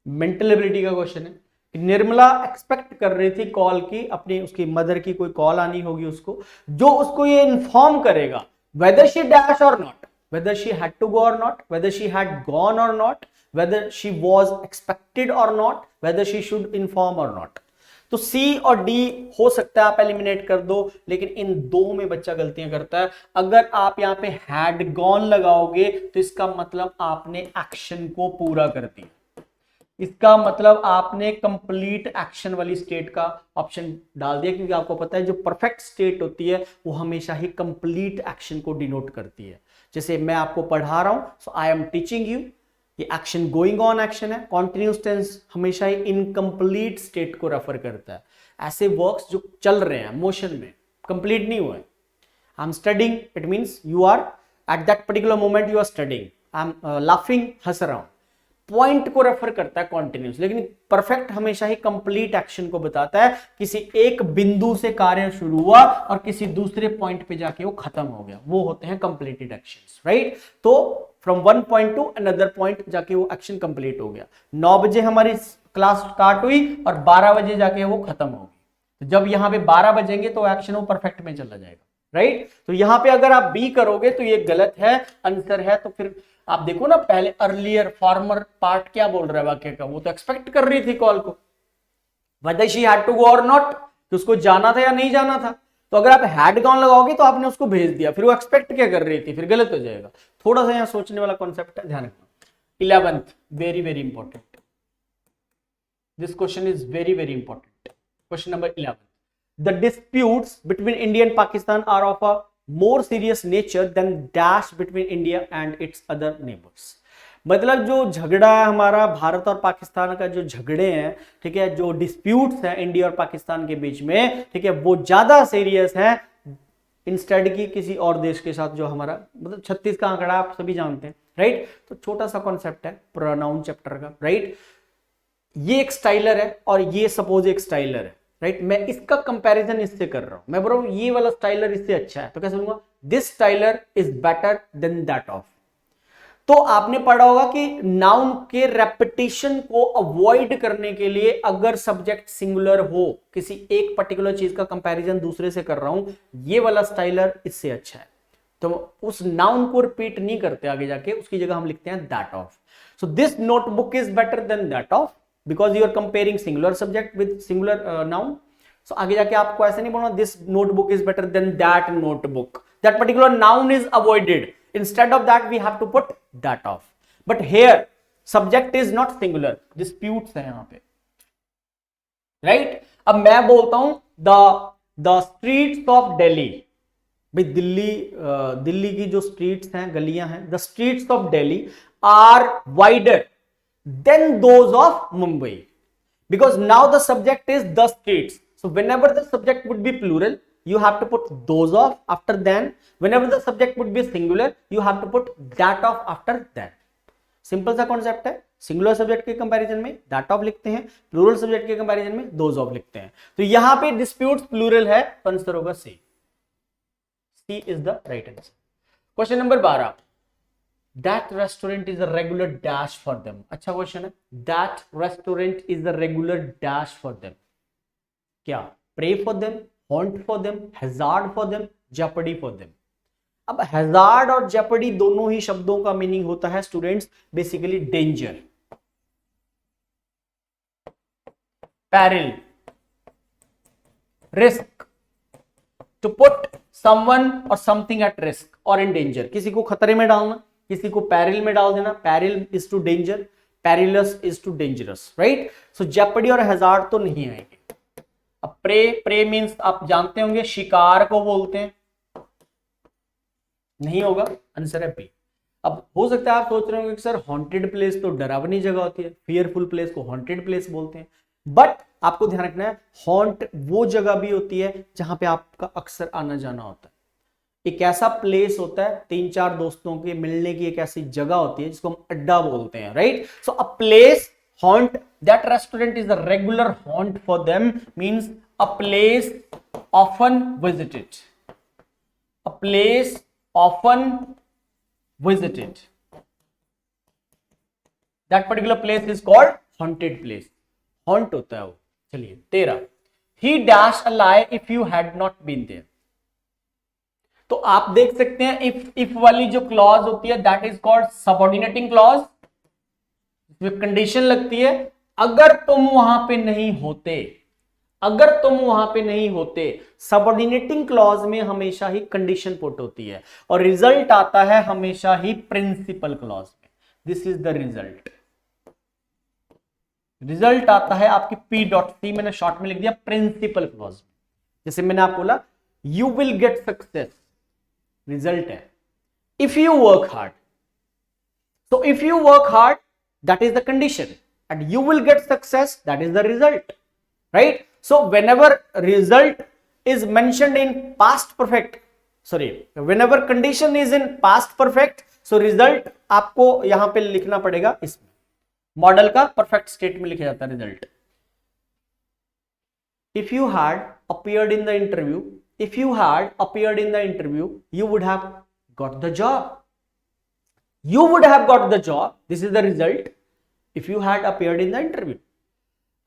mental ability का question है। Nirmala expect कर रही थी call की, अपनी उसकी मदर की कोई कॉल आनी होगी उसको, जो उसको ये इन्फॉर्म करेगा whether she dash or not, whether she had to go or not, whether she had gone or not, whether she was expected or not, whether she should inform or not। तो सी और D हो सकता है आप eliminate कर दो, लेकिन इन दो में बच्चा गलतियां करता है। अगर आप यहाँ पे हैड गॉन लगाओगे तो इसका मतलब आपने एक्शन को पूरा कर दिया, इसका मतलब आपने कंप्लीट एक्शन वाली स्टेट का ऑप्शन डाल दिया, क्योंकि आपको पता है जो परफेक्ट स्टेट होती है वो हमेशा ही कंप्लीट एक्शन को डिनोट करती है। जैसे मैं आपको पढ़ा रहा हूं, सो आई एम टीचिंग यू, ये एक्शन गोइंग ऑन एक्शन है। कॉन्टिन्यूस टेंस हमेशा ही इनकम्प्लीट स्टेट को रेफर करता है। ऐसे वर्क्स जो चल रहे हैं मोशन में, कंप्लीट नहीं हुए। I am studying, it means you are at that particular moment you are studying. I am laughing, हंस रहा हूं, पॉइंट को रेफर करता है कॉन्टिन्यूस। लेकिन परफेक्ट हमेशा ही कंप्लीट एक्शन को बताता है, किसी एक बिंदु से कार्य शुरू हुआ और किसी दूसरे पॉइंट पे जाके वो खत्म हो गया, वो होते हैं कंप्लीटेड एक्शंस, राइट। तो from one point two another point जाके वो एक्शन कंप्लीट हो गया। 9 बजे हमारी क्लास स्टार्ट हुई और 12 बजे जाके वो खत्म होगी। तो जब यहाँ पे 12 बजेंगे तो एक्शन वो परफेक्ट में चला जाएगा, राइट। तो यहाँ पे अगर आप बी करोगे तो ये गलत है, आंसर है। तो फिर आप देखो ना, पहले अर्लियर फॉर्मर पार्ट क्या बोल रहा है वाक्य का, वो तो एक्सपेक्ट कर रही थी कॉल को, whether she had to go or not, कि उसको जाना था या नहीं जाना था। तो अगर आप हैड गॉन लगाओगे तो आपने उसको भेज दिया, फिर वो एक्सपेक्ट क्या कर रही थी, फिर गलत हो जाएगा। थोड़ा सा यहाँ सोचने वाला कॉन्सेप्ट है, ध्यान रखना। 11th, very very important. This question is very very important. Question number 11. The disputes between India and Pakistan are of a more serious nature than dash between India and its other neighbors. मतलब जो झगड़ा है हमारा भारत और पाकिस्तान का, जो झगड़े हैं, ठीक है, जो डिस्प्यूट्स हैं इंडिया और पाकिस्तान के बीच में, ठीक है, वो ज्यादा सीरियस है इंस्टेड की किसी और देश के साथ, जो हमारा मतलब 36 का आंकड़ा आप सभी जानते हैं, राइट। तो छोटा सा कॉन्सेप्ट है प्रोनाउन चैप्टर का, राइट। ये एक स्टाइलर है और ये सपोज एक स्टाइलर है, राइट। मैं इसका कंपैरिजन इससे कर रहा हूं, मैं बोल रहा हूं ये वाला स्टाइलर इससे अच्छा है, तो कैसे बोलूंगा, this styler is better than that of. तो आपने पढ़ा होगा कि नाउन के रेपिटेशन को अवॉइड करने के लिए अगर सब्जेक्ट सिंगुलर हो, किसी एक पर्टिकुलर चीज का कंपैरिजन दूसरे से कर रहा हूं, ये वाला स्टाइलर इससे अच्छा है, तो उस नाउन को रिपीट नहीं करते आगे जाके, उसकी जगह हम लिखते हैं that of. So this notebook is better than that of because you are comparing singular subject with singular noun. So आगे जाके आपको ऐसे नहीं बोलना this notebook is better than that notebook, that particular noun is avoided, instead of that we have to put that off, but here subject is not singular, disputes है यहां पे, right। अब मैं बोलता हूं the streets of Delhi, भाई दिल्ली की जो स्ट्रीट्स हैं, गलियां हैं, the streets of Delhi are wider than those of Mumbai, because now the subject is the streets, so whenever the subject would be plural you have to put those of after then, whenever the subject would be singular you have to put that of after that। Simple सा concept है, singular subject के comparison में that of लिखते हैं, plural subject के comparison में those of लिखते हैं। तो यहां पे डिस्प्यूट्स प्लूरल है, तो आंसर होगा C, C is the right answer. Question number 12, that restaurant is a regular dash for them. अच्छा क्वेश्चन है, that restaurant is a regular dash for them, क्या prey for them, haunt for them, hazard for them, jeopardy for them। अब hazard और jeopardy दोनों ही शब्दों का meaning होता है students basically danger, peril, risk, to put someone or something at risk or in danger, किसी को खतरे में डालना, किसी को peril में डाल देना, peril is to danger, perilous is to dangerous, right। so jeopardy और hazard तो नहीं आएंगे। अब प्रे मीन्स आप जानते होंगे शिकार को बोलते हैं, नहीं होगा, आंसर है बी। अब हो सकता है आप सोच रहे होंगे कि सर हॉन्टेड प्लेस तो डरावनी जगह होती है, फियरफुल प्लेस को हॉन्टेड प्लेस बोलते हैं, बट आपको ध्यान रखना है हॉन्ट वो जगह भी होती है जहां पे आपका अक्सर आना जाना होता है। एक ऐसा प्लेस होता है, 3-4 दोस्तों के मिलने की एक ऐसी जगह होती है जिसको हम अड्डा बोलते हैं, right. So a place haunt, that restaurant is a regular haunt for them means a place often visited, a place often visited, that particular place is called haunted place, haunt होता है वो। चलिए 13, he dash a lie if you had not been there। तो आप देख सकते हैं if वाली जो क्लॉज होती है that is called subordinating clause, condition लगती है अगर तुम वहां पे नहीं होते, अगर तुम वहां पे नहीं होते। सबऑर्डिनेटिंग क्लॉज में हमेशा ही कंडीशन पुट होती है और रिजल्ट आता है हमेशा ही प्रिंसिपल क्लॉज में। This is the result, result आता है आपकी P.C, मैंने शॉर्ट में लिख दिया प्रिंसिपल क्लॉज में। जैसे मैंने आपको बोला you will get success, result है if you work hard, so if you work hard that is the condition and you will get success, that is the result, right। so whenever result is mentioned in past perfect, sorry, whenever condition is in past perfect, so result आपको यहां पे लिखना पड़ेगा, इसमें model का perfect state में लिखा जाता है result. if you had appeared in the interview, if you had appeared in the interview you would have got the job, you would have got the job, this is the result if you had appeared in the interview।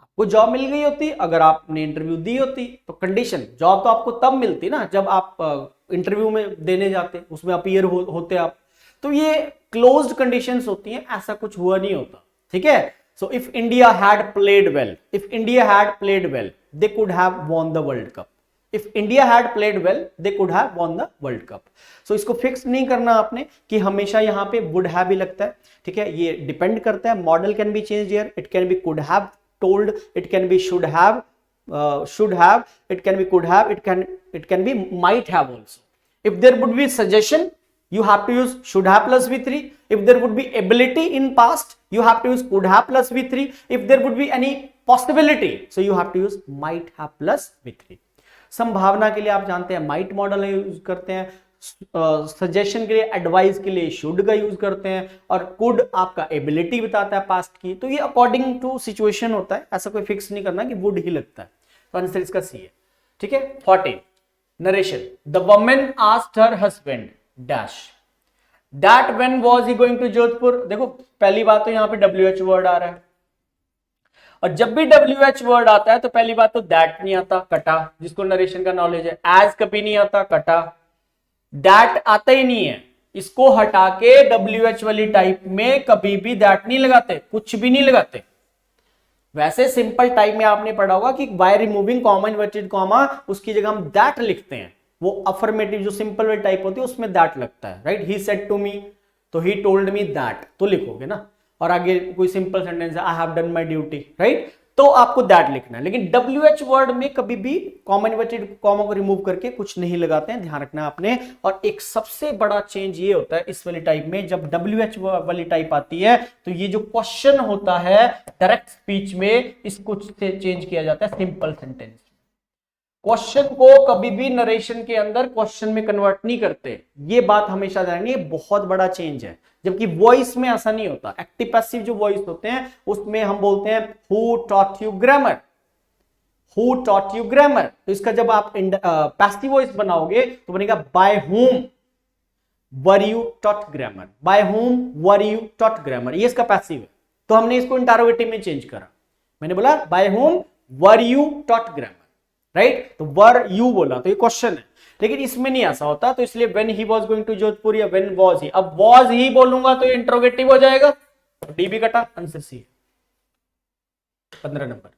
आपको job मिल गई होती अगर आपने interview दी होती, तो condition job तो आपको तब मिलती ना जब आप इंटरव्यू में देने जाते, उसमें अपीयर होते आप, तो ये क्लोज्ड कंडीशंस होती हैं, ऐसा कुछ हुआ नहीं होता, ठीक है। So if India had played well, if India had played well they could have won the world cup, if India had played well they could have won the world cup. So इसको fix नहीं करना आपने कि हमेशा यहाँ पे would have भी लगता है, ठीक है, ये डिपेंड करता है। Model can be change here, it can be could have told, it can be should have, it can be could have, it can be might have also. If there would be suggestion, you have to use should have plus v3. If there would be ability in past, you have to use could have plus v3. If there would be any possibility, so you have to use might have plus v3. संभावना के लिए आप जानते हैं might model use करते हैं, suggestion के लिए, एडवाइस के लिए शुड का यूज करते हैं, और कुड आपका एबिलिटी बताता है पास्ट की। तो ये अकॉर्डिंग टू सिचुएशन होता है, ऐसा कोई फिक्स नहीं करना कि वुड ही लगता है। तो आंसर इसका सी है, ठीक है। 14 narration, the woman asked her husband dash that when was he going to Jodhpur. देखो पहली बात तो यहाँ पे WH वर्ड आ रहा है, और जब भी WH वर्ड आता है तो पहली बात तो दैट नहीं आता, कटा, जिसको नरेशन का नॉलेज है। एज कभी नहीं आता, कटा। दैट आता ही नहीं है, इसको हटा के WH वाली टाइप में कभी भी दैट नहीं लगाते, कुछ भी नहीं लगाते। वैसे सिंपल टाइप में आपने पढ़ा होगा कि by removing comma inverted comma उसकी जगह हम दैट लिखते हैं। वो अफर्मेटिव जो सिंपल वाली टाइप होती है उसमें दैट लगता है, right. He said to me, तो ही टोल्ड मी दैट तो लिखोगे ना, और आगे कोई सिंपल सेंटेंस है, I have done my duty, right, तो आपको दैट लिखना है। लेकिन WH वर्ड में कभी भी कॉमा इन्वर्टेड कॉमा को रिमूव करके कुछ नहीं लगाते हैं, ध्यान रखना आपने। और एक सबसे बड़ा चेंज ये होता है इस वाली टाइप में, जब WH वाली टाइप आती है तो ये जो क्वेश्चन होता है डायरेक्ट स्पीच में, इसको चेंज किया जाता है सिंपल सेंटेंस। क्वेश्चन को कभी भी नरेशन के अंदर क्वेश्चन में कन्वर्ट नहीं करते, ये बात हमेशा ध्यान रखनी, बहुत बड़ा चेंज है। जबकि वॉइस में ऐसा नहीं होता। एक्टिव पैसिव जो वॉइस होते हैं उसमें हम बोलते हैं who taught you grammar, who taught you grammar. तो इसका जब आप पैसिव वॉइस बनाओगे तो बनेगा by whom were you taught grammar, by whom were you taught grammar, ये इसका पैसिव है। तो हमने इसको इंटरोगेटिव में चेंज करा, मैंने बोला by whom were you taught grammar, right, तो वर यू बोला तो ये क्वेश्चन है। लेकिन इसमें नहीं ऐसा होता, तो इसलिए when he was going to Jodhpur या व्हेन वाज ही, अब वाज ही बोलूंगा तो इंट्रोगेटिव हो जाएगा, डी भी कटा, आंसर सी है। 15 number,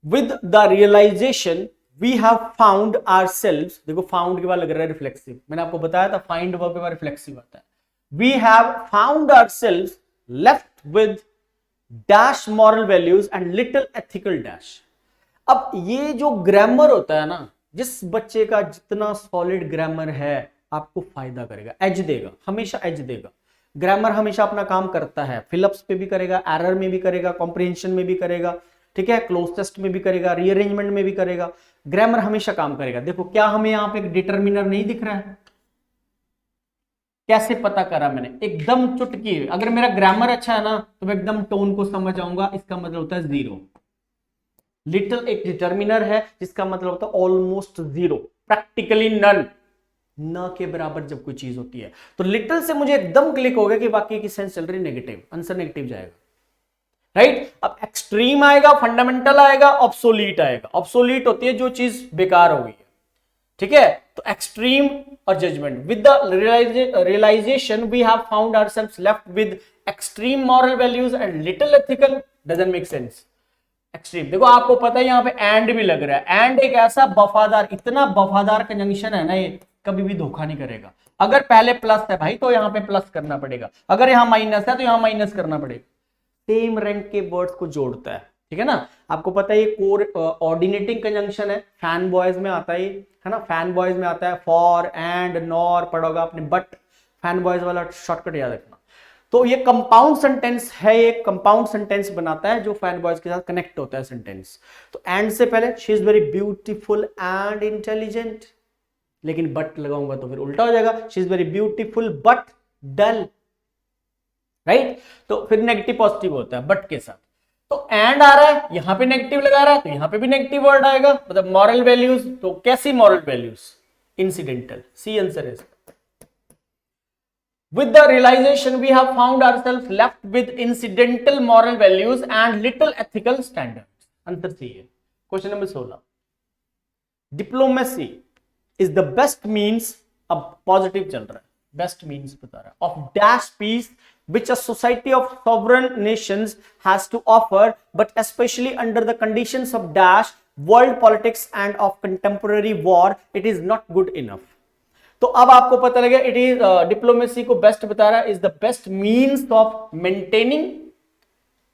with the realisation we have found ourselves, देखो फाउंड के बाद लग रहा है रिफ्लेक्सिव, मैंने आपको बताया था फाइंड वर्ब के बाद रिफ्लेक्सिव आता है। We have found ourselves left with dash moral values and little ethical dash. अब ये जो ग्रामर होता है ना, जिस बच्चे का जितना सॉलिड ग्रामर है आपको फायदा करेगा, एज देगा, हमेशा एज देगा। ग्रामर हमेशा अपना काम करता है, फिलअप्स पे भी करेगा, एरर में भी करेगा, कॉम्प्रिहेंशन में भी करेगा, ठीक है, क्लोज टेस्ट में भी करेगा, रीअरेंजमेंट में भी करेगा। ग्रामर हमेशा काम करेगा। देखो क्या हमें यहाँ पे एक डिटर्मिनर नहीं दिख रहा है, कैसे पता करा मैंने, एकदम चुटकी। अगर मेरा ग्रामर अच्छा है ना तो मैं एकदम टोन को समझ जाऊंगा, इसका मतलब होता है जीरो। लिटिल एक डिटर्मिनर है जिसका मतलब होता है ऑलमोस्ट जीरो, प्रैक्टिकली नन, न के बराबर जब कोई चीज होती है। तो लिटिल से मुझे एकदम क्लिक हो गया कि बाकी की सेंस चल रही नेगेटिव, आंसर नेगेटिव जाएगा, राइट। अब एक्सट्रीम आएगा, फंडामेंटल आएगा, ऑब्सोलीट आएगा। ऑब्सोलीट होती है जो चीज बेकार हो गई है, ठीक है। तो एक्सट्रीम और judgement, with the realisation we have found ourselves left with extreme moral values and little ethical, doesn't make sense. Extreme, देखो आपको पता है यहाँ पे एंड भी लग रहा है, एंड एक ऐसा वफादार, इतना वफादार कंजंक्शन है ना, ये कभी भी धोखा नहीं करेगा। अगर पहले प्लस है भाई तो यहाँ पे प्लस करना पड़ेगा, अगर यहाँ माइनस है तो यहाँ माइनस करना पड़ेगा। सेम रैंक के वर्ड्स को जोड़ता है, ठीक है ना। आपको पता है ये कोर ऑर्डिनेटिंग कंजंक्शन है, फैन बॉयज में आता है ना, फैन बॉयज में आता है फॉर एंड नॉर पढ़ोगा आपने, बट फैन बॉयज वाला शॉर्टकट याद रखना। तो ये कंपाउंड सेंटेंस है, ये कंपाउंड सेंटेंस बनाता है जो फैन बॉयज के साथ कनेक्ट होता है सेंटेंस। तो एंड से पहले she is very beautiful and intelligent, लेकिन बट लगाऊंगा तो फिर उल्टा हो जाएगा, she is very beautiful but dull, right. तो फिर नेगेटिव पॉजिटिव होता है बट के साथ। तो एंड आ रहा है, यहां पे नेगेटिव लगा रहा है तो यहां पे भी नेगेटिव वर्ड आएगा, मतलब मॉरल वैल्यूज। तो कैसी moral values? Incidental, C answer है। With the realization we have found ourselves left with incidental moral values and little ethical standards. Answer C है। Question number 16. Diplomacy is the best means, अब positive चल रहा है, best means बता रहा है, of dash peace which a society of sovereign nations has to offer, but especially under the conditions of dash world politics end of contemporary war it is not good enough. तो अब आपको पता लगे it is diplomacy को best बता रहा है, is the best means of maintaining,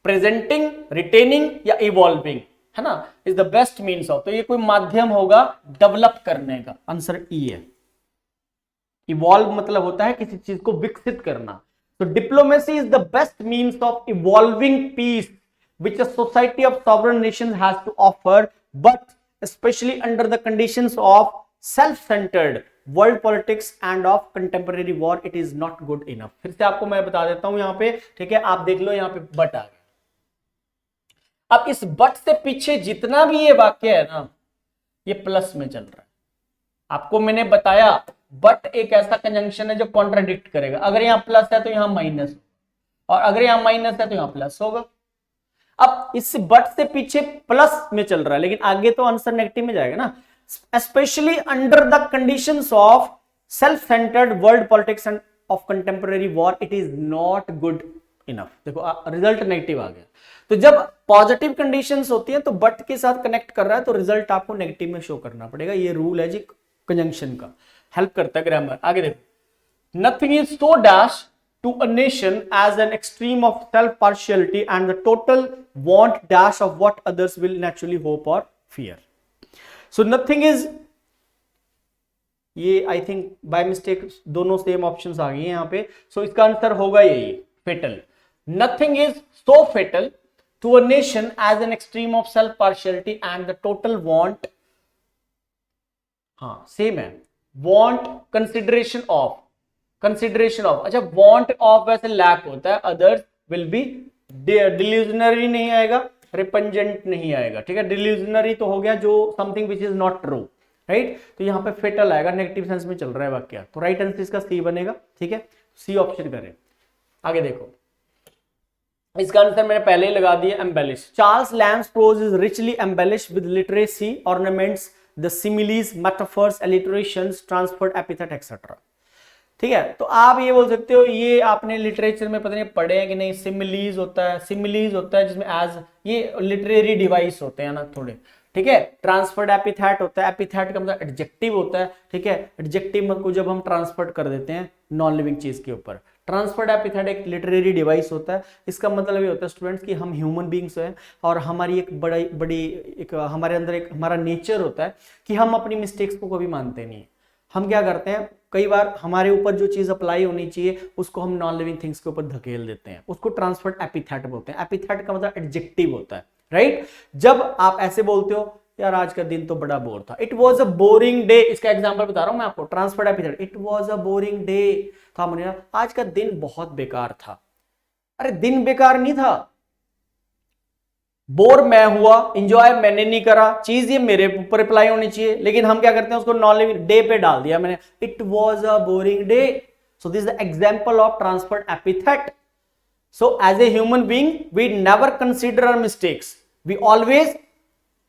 presenting, retaining या इवॉल्विंग, है ना, is the best means of. तो ये कोई माध्यम होगा डेवलप करने का, आंसर ई है। इवॉल्व मतलब होता है किसी चीज को विकसित करना। तो diplomacy is the best means of evolving peace which a society of sovereign nations has to offer, but especially under the conditions of self-centered world politics and of contemporary war it is not good enough। फिर से आपको मैं बता देता हूं यहां पे, ठीक है, आप देख लो यहां पे बट आ गया। अब इस बट से पीछे जितना भी ये वाक्य है ना, ये प्लस में चल रहा है। आपको मैंने बताया बट एक ऐसा कंजंक्शन है जो कॉन्ट्राडिक्ट करेगा। अगर यहां प्लस है तो यहां माइनस, और अगर यहां माइनस है तो यहां प्लस होगा। अब इस बट से पीछे प्लस में चल रहा है, लेकिन आगे तो आंसर नेगेटिव में जाएगा ना। Specially under the conditions of self centred world politics end of contemporary war it is not good enough. देखो रिजल्ट नेगेटिव आ गया। तो जब पॉजिटिव कंडीशंस होती है तो बट के साथ कनेक्ट कर रहा है तो रिजल्ट आपको नेगेटिव में शो करना पड़ेगा। ये रूल है जी कंजंक्शन का, हेल्प करता है ग्रामर। आगे देखो, nothing is so dash to a nation as an extreme of self partiality and the total want dash of what others will naturally hope or fear। so nothing is, ये I think by mistake दोनों same options आ गए हैं यहां पे। So इसका आंसर होगा यही, fatal. Nothing is so fatal to a nation as an extreme of self partiality and the total want, हाँ सेम है, want consideration of, consideration of. अच्छा, वांट ऑफ वैसे लैक होता है, अदर्स विल बी, डिल्यूजनरी नहीं आएगा, रिपेंजेंट नहीं आएगा, ठीक है। डिल्यूजनरी तो हो गया जो something which is not true, right. तो यहां पे फेटल आएगा, नेगेटिव सेंस में चल रहा है वाक्य। तो राइट आंसर इसका सी बनेगा, ठीक है, सी ऑप्शन करें। आगे देखो, इसका आंसर मैंने पहले ही लगा दिया, embellish. Charles Lamb's prose is richly embellish with literacy, ornaments, the similes, metaphors, alliterations, transferred epithet etcetera. ठीक है, तो आप ये बोल सकते हो, ये आपने लिटरेचर में पता नहीं पढ़े हैं कि नहीं, सिमिलीज होता है, सिमिलीज होता है जिसमें एज, ये लिटरेरी डिवाइस होते हैं ना थोड़े, ठीक है। ट्रांसफर्ड एपिथेट होता है, एपिथेट का मतलब एडजेक्टिव होता है, ठीक है। एडजेक्टिव को जब हम ट्रांसफर कर देते हैं नॉन लिविंग चीज के ऊपर, ट्रांसफर्ड एपिथेट एक लिटरेरी डिवाइस होता है। इसका मतलब ये होता है स्टूडेंट्स कि हम ह्यूमन बींग्स हैं और हमारी एक बड़ी एक हमारे अंदर एक हमारा नेचर होता है कि हम अपनी मिस्टेक्स को कभी मानते नहीं। हम क्या करते हैं, कई बार हमारे ऊपर जो चीज अप्लाई होनी चाहिए उसको हम नॉन लिविंग थिंग्स के ऊपर धकेल देते हैं, उसको ट्रांसफर्ड एपिथेट बोलते हैं। एपिथेट का मतलब एडजेक्टिव होता है, राइट। जब आप ऐसे बोलते हो, यार आज का दिन तो बड़ा बोर था, it was a boring day, इसका एग्जांपल बता रहा हूं मैं आपको, transferred epithet, it was a boring day, था मैंने आज का दिन बहुत बेकार था। अरे दिन बेकार नहीं था, बोर मैं हुआ, इंजॉय मैंने नहीं करा, चीज ये मेरे ऊपर अप्लाई होनी चाहिए, लेकिन हम क्या करते हैं उसको नॉन लिविंग डे पे डाल दिया मैंने, it was a boring day. So this is the example of transferred epithet. So as a human being we never consider our mistakes, we always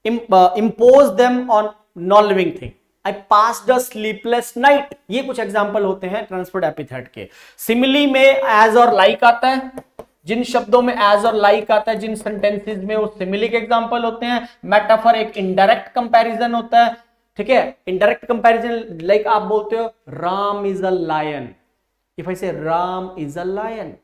impose them on non-living thing। I passed a sleepless night, ये कुछ example होते हैं transferred epithet के। Simile में as और like आता है, जिन शब्दों में एज और लाइक आता है, जिन सेंटेंसेस में वो सिमिली के एग्जाम्पल होते हैं। मेटाफर एक इनडायरेक्ट कंपैरिजन होता है, ठीक है। इनडायरेक्ट कंपैरिजन लाइक आप बोलते हो Ram is a lion, if I say Ram is a lion,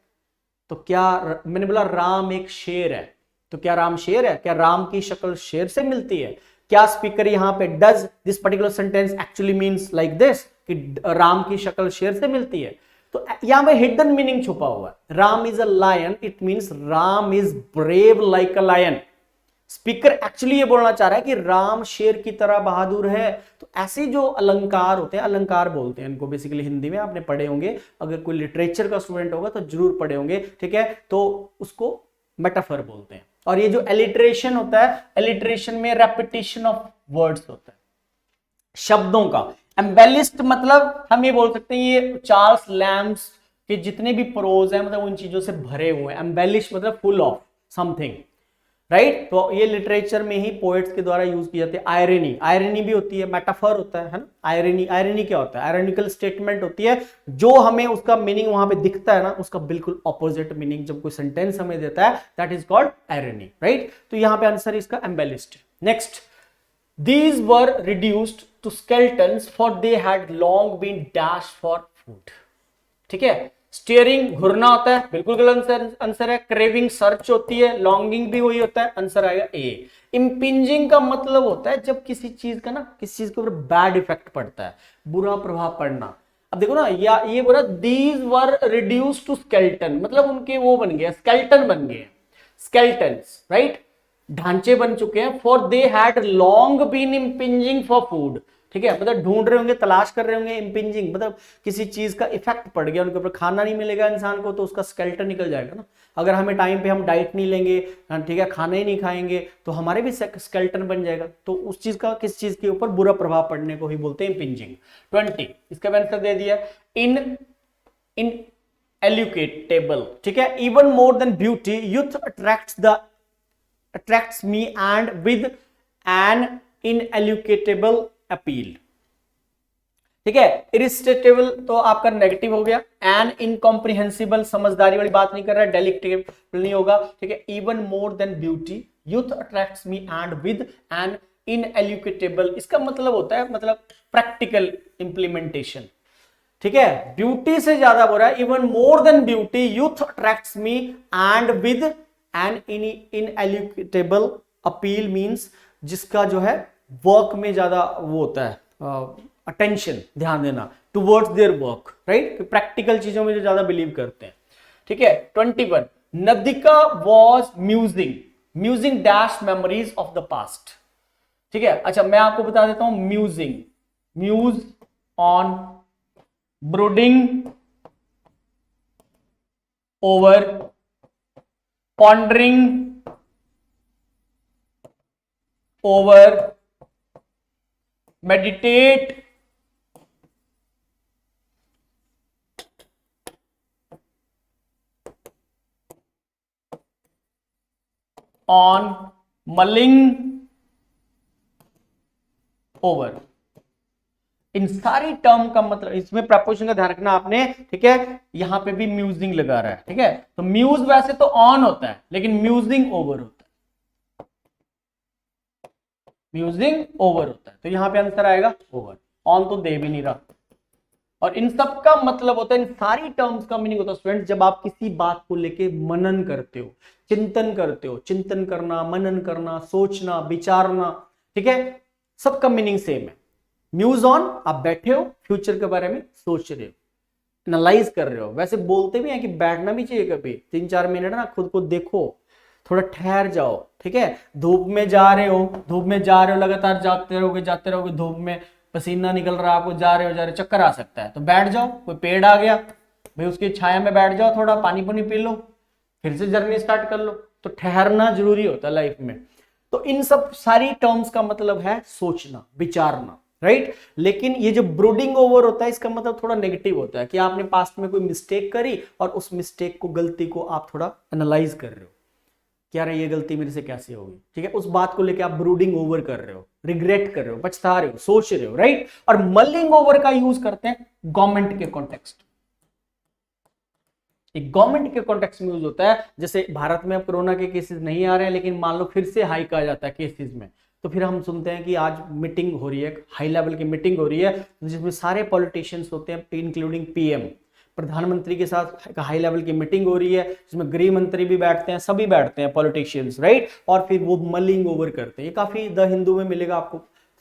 तो क्या मैंने बोला राम एक शेर है, तो क्या राम शेर है? क्या राम की शक्ल शेर से मिलती है? क्या स्पीकर यहां पे does this particular sentence actually means like this कि राम की शक्ल शेर से मिलती है? तो यहां पे हिडन मीनिंग छुपा हुआ है। Ram is a lion, it means Ram is brave like a lion. Speaker actually ये बोलना चाह रहा है कि राम शेर की तरह बहादुर है। तो ऐसे जो अलंकार होते हैं, अलंकार बोलते हैं इनको बेसिकली, हिंदी में आपने पढ़े होंगे, अगर कोई लिटरेचर का स्टूडेंट होगा तो जरूर पढ़े होंगे, ठीक है। तो उसको मेटाफर बोलते हैं। और ये जो एलिट्रेशन होता है, एलिट्रेशन में रेपिटेशन ऑफ वर्ड्स होता है, शब्दों का। एम्बेलिस्ड मतलब हम ये बोल सकते हैं ये चार्ल्स लैम्स के जितने भी प्रोज हैं मतलब उन चीजों से भरे हुए हैं। एम्बेलिश मतलब फुल ऑफ समथिंग, राइट। तो ये लिटरेचर में ही पोएट्स के द्वारा यूज की जाती है। आयरनी, आयरनी भी होती है, मेटाफर होता है ना। आयरनी, आयरनी क्या होता है? आयरनिकल स्टेटमेंट होती है, जो हमें उसका मीनिंग वहां पे दिखता है ना, उसका बिल्कुल ऑपोजिट मीनिंग जब कोई सेंटेंस हमें देता है, that is called irony, right. तो यहां पे आंसर इसका embellished. Next, These were reduced to skeletons for they had long been dashed for food. ठीक है, स्टीयरिंग घुरना होता है, बिल्कुल गलत आंसर है। क्रेविंग सर्च होती है, लॉन्गिंग भी वही होता है, आंसर आएगा ए। इंपिंजिंग का मतलब होता है जब किसी चीज का ना किसी चीज के ऊपर बैड इफेक्ट पड़ता है, बुरा प्रभाव पड़ना। अब देखो ना, या ये बोला these were reduced to skeleton, मतलब उनके वो बन गया, स्केल्टन बन गए, स्केल्टन्स, राइट, ढांचे बन चुके हैं। For they had long been impinging for food, ठीक है, मतलब ढूंढ रहे होंगे, तलाश कर रहे होंगे। इम्पिंजिंग मतलब किसी चीज का इफेक्ट पड़ गया उनके ऊपर, खाना नहीं मिलेगा इंसान को तो उसका स्केल्टन निकल जाएगा ना। अगर हमें टाइम पे हम डाइट नहीं लेंगे, ठीक है, खाना ही नहीं खाएंगे, तो हमारे भी स्केल्टन बन जाएगा। तो उस चीज का किस चीज के ऊपर बुरा प्रभाव पड़ने को ही बोलते हैं इम्पिंजिंग। 20 इसका आंसर दे दिया, इन एल्यूकेटेबल, ठीक है, even more than beauty youth attracts me and with an ineluctable appeal, ठीक है। इरिस्टेबल तो आपका नेगेटिव हो गया, एन इनकॉम्प्रिहेंसिबल समझदारी वाली बात नहीं कर रहा है, डेलिक्टेबल नहीं होगा, ठीक है। Even more than beauty youth attracts me and with an ineluctable, इसका मतलब होता है मतलब प्रैक्टिकल इंप्लीमेंटेशन, ठीक है। ब्यूटी से ज्यादा बोल रहा है, even more than beauty youth attracts me and with an ineluctable appeal, means जिसका जो है वर्क में ज्यादा वो होता है, अटेंशन, ध्यान देना towards their work, right, practical चीजों में जो ज्यादा बिलीव करते हैं, ठीक है। 21 Nadika was musing dash memories of the past, ठीक है। अच्छा, मैं आपको बता देता हूं, muse on brooding over pondering over meditate on mulling over, इन सारी टर्म का मतलब, इसमें प्रपोजिशन का ध्यान रखना आपने, ठीक है। यहां पे भी म्यूजिंग लगा रहा है, ठीक है, तो म्यूज वैसे तो ऑन होता है लेकिन म्यूजिंग ओवर होता है, म्यूजिंग ओवर होता है, तो यहां पे आंसर आएगा ओवर, ऑन तो दे भी नहीं रहा। और इन सब का मतलब होता है, इन सारी टर्म्स का मीनिंग होता है स्टूडेंट, जब आप किसी बात को लेके मनन करते हो, चिंतन करते हो, चिंतन करना, मनन करना, सोचना, विचारना, ठीक है, सबका मीनिंग सेम है। म्यूज ऑन, आप बैठे हो, फ्यूचर के बारे में सोच रहे हो, एनालाइज कर रहे हो। वैसे बोलते भी हैं कि बैठना भी चाहिए, कभी 3-4 मिनट ना खुद को देखो, थोड़ा ठहर जाओ, ठीक है। धूप में जा रहे हो, लगातार जाते रहोगे धूप में, पसीना निकल रहा है आपको, जा रहे हो चक्कर आ सकता है, तो बैठ जाओ। कोई पेड़ आ गया भाई, उसकी छाया में बैठ जाओ, थोड़ा पानी पी लो, फिर से जर्नी स्टार्ट कर लो। तो ठहरना जरूरी होता है लाइफ में। तो इन सब सारी टर्म्स का मतलब है सोचना, विचारना, राइट। लेकिन ये जो ब्रूडिंग ओवर होता है, इसका मतलब थोड़ा नेगेटिव होता है कि आपने पास्ट में कोई मिस्टेक करी और उस मिस्टेक को, गलती को आप थोड़ा एनालाइज कर रहे हो, क्या रही ये गलती मेरे से कैसे होगी, ठीक है। उस बात को लेकर आप ब्रूडिंग ओवर कर रहे हो, रिग्रेट कर रहे हो, पछता रहे हो, सोच रहे हो, राइट। और मलिंग ओवर का यूज करते हैं गवर्नमेंट के कॉन्टेक्स्ट, गवर्नमेंट के कॉन्टेक्स्ट में यूज होता है। जैसे भारत में अब कोरोना के केसेस नहीं आ रहे हैं, लेकिन मान लो फिर से हाइक आ जाता है केसेस में, तो फिर हम सुनते हैं कि आज मीटिंग हो रही है, हाई लेवल की मीटिंग हो रही है, जिसमें सारे पॉलिटिशियंस होते हैं, इंक्लूडिंग पीएम, प्रधानमंत्री के साथ हाई लेवल की मीटिंग हो रही है, जिसमें गृह मंत्री भी बैठते हैं, सभी बैठते हैं पॉलिटिशियंस, राइट। और फिर वो मलिंग ओवर करते हैं, ये काफी द हिंदू में मिलेगा आपको,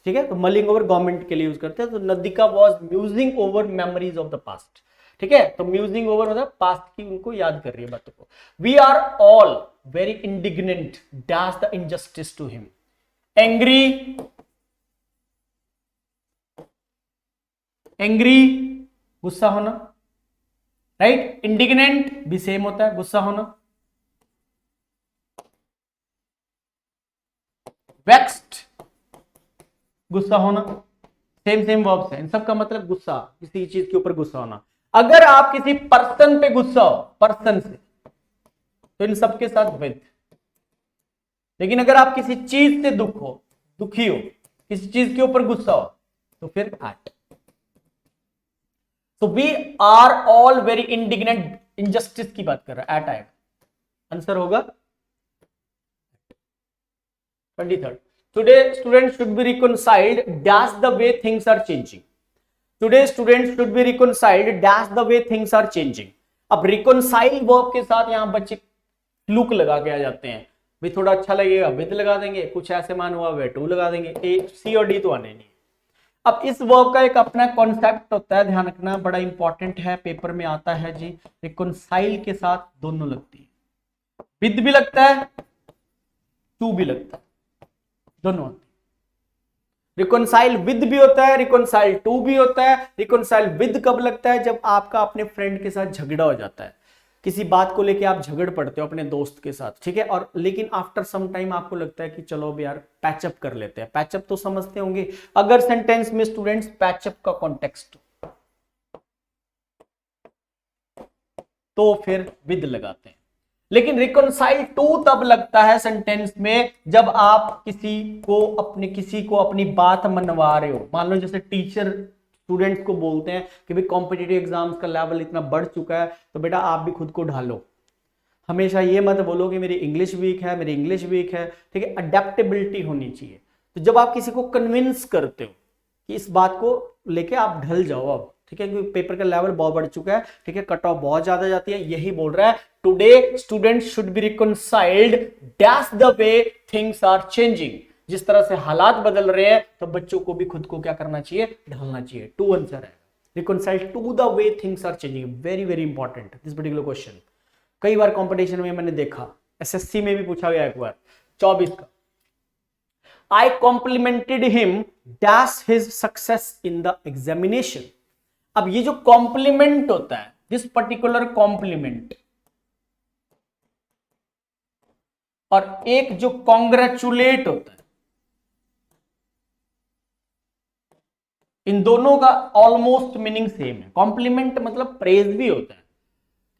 ठीक है। तो मलिंग ओवर गवर्नमेंट के लिए यूज करते हैं। तो Nadika was musing over memories of the past, ठीक है। तो म्यूजिंग ओवर मतलब पास्ट की उनको याद कर रही है बातों को। We are all very indignant dash the injustice to him, angry, गुस्सा होना, राइट। इंडिग्नेंट भी सेम होता है, गुस्सा होना। वेक्स्ड, गुस्सा होना, सेम वर्ब्स हैं, इन सब का मतलब गुस्सा, किसी चीज के ऊपर गुस्सा होना। अगर आप किसी पर्सन पे गुस्सा हो, पर्सन से, तो इन सब के साथ विद। लेकिन अगर आप किसी चीज से दुखी हो, किसी चीज के ऊपर गुस्सा हो, तो फिर एट। तो we are all very indignant, injustice की बात कर रहा है, एट आएगा, आंसर होगा 23rd। Today student should be reconciled dash the way things are changing. Today student should be reconciled dash the way things are changing. अब reconcile verb के साथ यहां बच्चे लुक लगा के आ जाते हैं, भी थोड़ा अच्छा लगेगा विद लगा देंगे, कुछ ऐसे मान हुआ वे टू लगा देंगे, ए सी और डी तो आने नहीं। अब इस वर्ब का एक अपना कॉन्सेप्ट होता है, ध्यान रखना, बड़ा इंपॉर्टेंट है, पेपर में आता है जी। रिकॉन्साइल के साथ दोनों लगती है, विद भी लगता है, टू भी लगता है, दोनों। रिकॉन्साइल विद भी होता है, रिकॉन्साइल टू भी होता है। रिकॉन्साइल विद कब लगता है? जब आपका अपने फ्रेंड के साथ झगड़ा हो जाता है, किसी बात को लेके आप झगड़ पड़ते हो अपने दोस्त के साथ, ठीक है, और लेकिन आफ्टर सम टाइम आपको लगता है कि चलो अब यार पैचअप कर लेते हैं। पैचअप तो समझते होंगे, अगर सेंटेंस में स्टूडेंट्स पैचअप का कॉन्टेक्स्ट तो फिर विद लगाते हैं। लेकिन रिकॉन्साइल टू तब लगता है सेंटेंस में जब आप किसी को अपनी बात मनवा रहे हो। मान लो जैसे टीचर स्टूडेंट्स को बोलते हैं कि भाई कॉम्पिटिटिव एग्जाम्स का लेवल इतना बढ़ चुका है, तो बेटा आप भी खुद को ढालो। हमेशा ये मत बोलो कि मेरी इंग्लिश वीक है, ठीक है, अडेप्टेबिलिटी होनी चाहिए। तो जब आप किसी को कन्विंस करते हो कि इस बात को लेके आप ढल जाओ अब, ठीक है, क्योंकि पेपर का लेवल बहुत बढ़ चुका है, ठीक है, कट ऑफ बहुत ज्यादा जाती है, यही बोल रहा है today students should be reconciled dash the way things are changing. जिस तरह से हालात बदल रहे हैं तो बच्चों को भी खुद को क्या करना चाहिए? ढलना चाहिए। टू आंसर है, reconcile to the way things are changing. Very very important this particular question. कई बार कंपटीशन में मैंने देखा, एसएससी में भी पूछा गया एक बार 24 का। I complimented him dash his success in the examination। अब ये जो कॉम्प्लीमेंट होता है, दिस पर्टिकुलर कॉम्प्लीमेंट, और एक जो कॉन्ग्रेचुलेट होता है, इन दोनों का ऑलमोस्ट मीनिंग सेम है। कॉम्प्लीमेंट मतलब प्रेज भी होता है,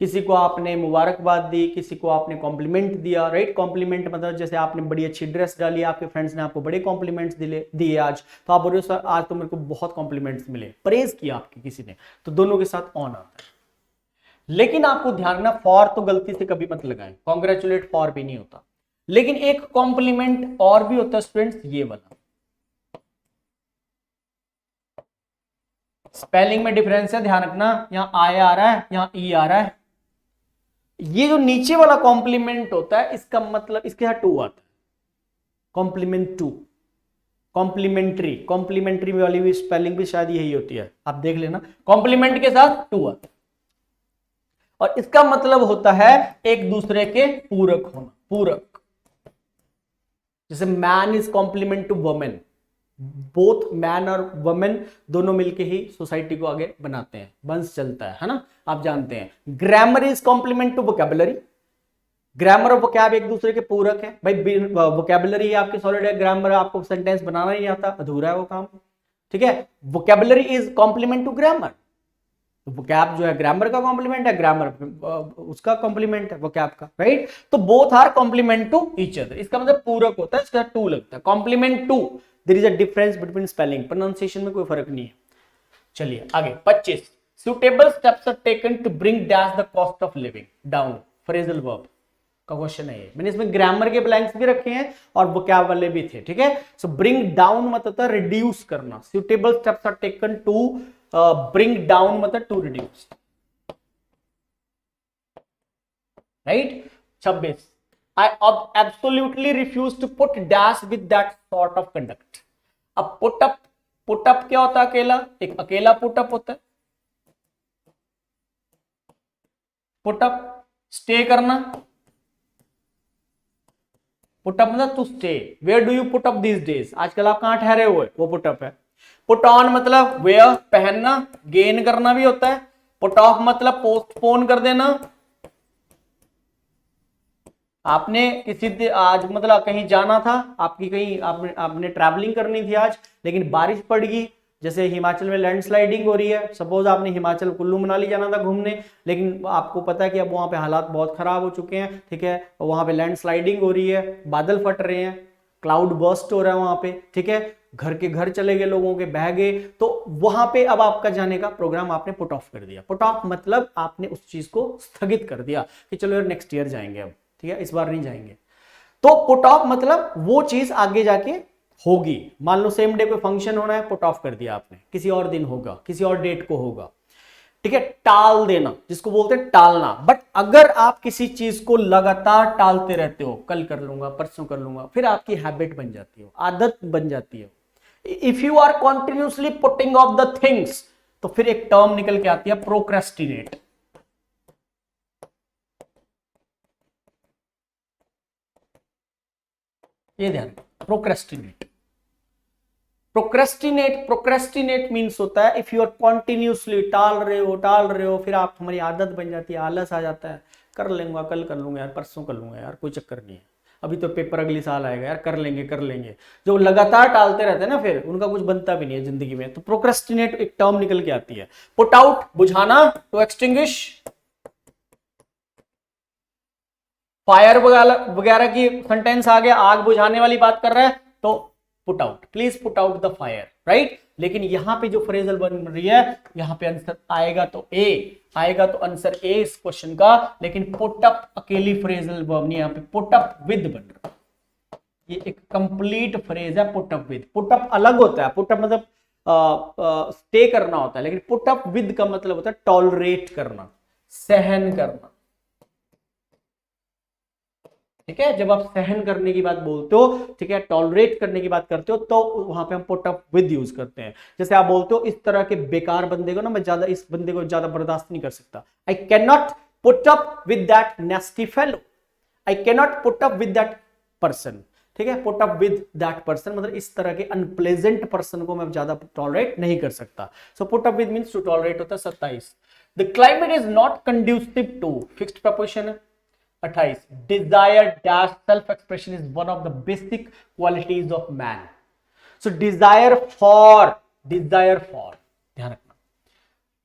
किसी को आपने मुबारकबाद दी, किसी को आपने कॉम्प्लीमेंट दिया, राइट। कॉम्प्लीमेंट मतलब जैसे आपने बड़ी अच्छी ड्रेस डाली, आपके फ्रेंड्स ने आपको बड़े कॉम्प्लीमेंट्स दिए आज, तो आप बोल रहे हो सर आज तो मेरे को बहुत कॉम्प्लीमेंट्स मिले, प्रेज किया आपकी किसी ने, तो दोनों के साथ ऑन आता है। लेकिन आपको ध्यान रखना, फॉर तो गलती से कभी मत लगाएं, कॉन्ग्रेचुलेट फॉर भी नहीं होता। लेकिन एक कॉम्प्लीमेंट और भी होता है स्टूडेंट्स, ये वाला। स्पेलिंग में डिफरेंस है, ध्यान रखना, यहां आई आ रहा है, यहां ई आ रहा है। ये जो नीचे वाला कॉम्प्लीमेंट होता है, इसका मतलब इसके साथ टू आता है, कॉम्प्लीमेंट टू, कॉम्प्लीमेंट्री वाली भी स्पेलिंग भी शायद यही होती है, आप देख लेना, कॉम्प्लीमेंट के साथ टू आता है। और इसका मतलब होता है एक दूसरे के पूरक होना, पूरक। जैसे man is complement to women, both man और वुमेन दोनों मिलके ही सोसाइटी को आगे बनाते हैं, वंश चलता है ना, आप जानते हैं। Grammar is complement to vocabulary, grammar और वोकैब एक दूसरे के पूरक है। भाई वोकैबुलरी आपकी सॉलिड है, ग्रामर आपको सेंटेंस बनाना नहीं आता, अधूरा है वो काम, ठीक है। Vocabulary is complement to grammar, vocab जो है ग्रामर का कॉम्प्लीमेंट है, ग्रामर उसका कॉम्प्लीमेंट है वोकैब का, राइट। तो both are complement to each other, इसका मतलब पूरक होता है, इसका टू लगता है, complement to. There is a difference between spelling, pronunciation में कोई फर्क नहीं है। चलिए आगे 25, suitable steps are taken to bring dash the cost of living down, phrasal verb का क्वेश्चन है ये। मैंने इसमें ग्रामर के ब्लैंक्स भी रखे हैं और वोकैब वाले भी थे, ठीक है। सो ब्रिंग डाउन मतलब होता है रिड्यूस करना, suitable steps are taken to bring down मतलब to reduce, right. 26, I absolutely refuse to put dash with that sort of conduct। अब पुट अप क्या होता है? अकेला, एक अकेला पुट अप होता है। पुट अप स्टे करना, पुट अप मतलब to stay, where do you put up these days, आजकल आप कहां ठहरे हुए, वो पुट अप है। पुट ऑन मतलब वेयर, पहनना, गेन करना भी होता है। पुट ऑफ मतलब पोस्टपोन कर देना, आपने किसी आज मतलब कहीं जाना था, आपकी कहीं आपने ट्रैवलिंग करनी थी आज, लेकिन बारिश पड़ गई, जैसे हिमाचल में लैंडस्लाइडिंग हो रही है, सपोज आपने हिमाचल कुल्लू मनाली जाना था घूमने, लेकिन आपको पता है कि अब वहां पे हालात बहुत खराब हो चुके हैं, ठीक है, वहां पे लैंडस्लाइडिंग हो रही है, बादल फट रहे हैं, क्लाउड बर्स्ट हो रहा है वहां पे, ठीक है, घर के घर चले गए लोगों के, बह गए, तो वहां पे अब आपका जाने का प्रोग्राम आपने पुट ऑफ कर दिया। पुट ऑफ मतलब आपने उस चीज को स्थगित कर दिया कि चलो यार नेक्स्ट ईयर जाएंगे अब, ठीक है, इस बार नहीं जाएंगे। तो पुट ऑफ मतलब वो चीज आगे जाके होगी। मान लो सेम डे कोई फंक्शन होना है, पुट ऑफ कर दिया आपने, किसी और दिन होगा, किसी और डेट को होगा, ठीक है, टाल देना जिसको बोलते हैं टालना। बट अगर आप किसी चीज को लगातार टालते रहते हो, कल कर लूंगा, परसों कर लूंगा, फिर आपकी हैबिट बन जाती है, आदत बन जाती है। If you are continuously putting off the things, तो फिर एक टर्म निकल के आती है प्रोक्रेस्टिनेट। ये ध्यान, प्रोक्रेस्टिनेट। प्रोक्रेस्टिनेट मीन्स होता है इफ यू आर कॉन्टिन्यूसली टाल रहे हो, फिर आप हमारी आदत बन जाती है, आलस आ जाता है, कर लूंगा, कल कर लूंगा यार, परसों कर लूंगा यार, कोई चक्कर नहीं है, अभी तो पेपर अगले साल आएगा यार, कर लेंगे। जो लगातार टालते रहते हैं ना, फिर उनका कुछ बनता भी नहीं है जिंदगी में। तो प्रोक्रेस्टिनेट एक टर्म निकल के आती है। पुट आउट, बुझाना, टू एक्सटिंग्विश, फायर वगैरह की सेंटेंस आ गया, आग बुझाने वाली बात कर रहा है तो put out, please put out the fire, right. लेकिन यहां पे जो फ्रेजल बन रही है, यहां पे आंसर आएगा तो तो आंसर ए इस क्वेश्चन का। लेकिन पुट अप अकेली फ्रेजल वर्ब नहीं, यहां पे पुट अप विद बन रहा है। ये एक कंप्लीट फ्रेज है put up with. Put up अलग होता है, पुट अप मतलब स्टे करना होता है, लेकिन पुट अप विद का मतलब होता है टॉलरेट करना, सहन करना, ठीक है। जब आप सहन करने की बात बोलते हो, ठीक है, टॉलरेट करने की बात करते हो, तो वहां पे हम पुट अप विद यूज करते हैं। जैसे आप बोलते हो इस तरह के बेकार बंदे को ना, मैं ज्यादा इस बंदे को ज्यादा बर्दाश्त नहीं कर सकता, I can not put up with that नेस्टी fellow, I can not put up with that person, ठीक है। Put up with that person मतलब इस तरह के अनप्लेजेंट पर्सन को मैं ज्यादा टॉलरेट नहीं कर सकता। So put up with means to tolerate होता है। 27, the climate is not conducive to, fixed proposition है। 28, desire dash self expression is one of the basic qualities of man. So desire for, ध्यान रखना,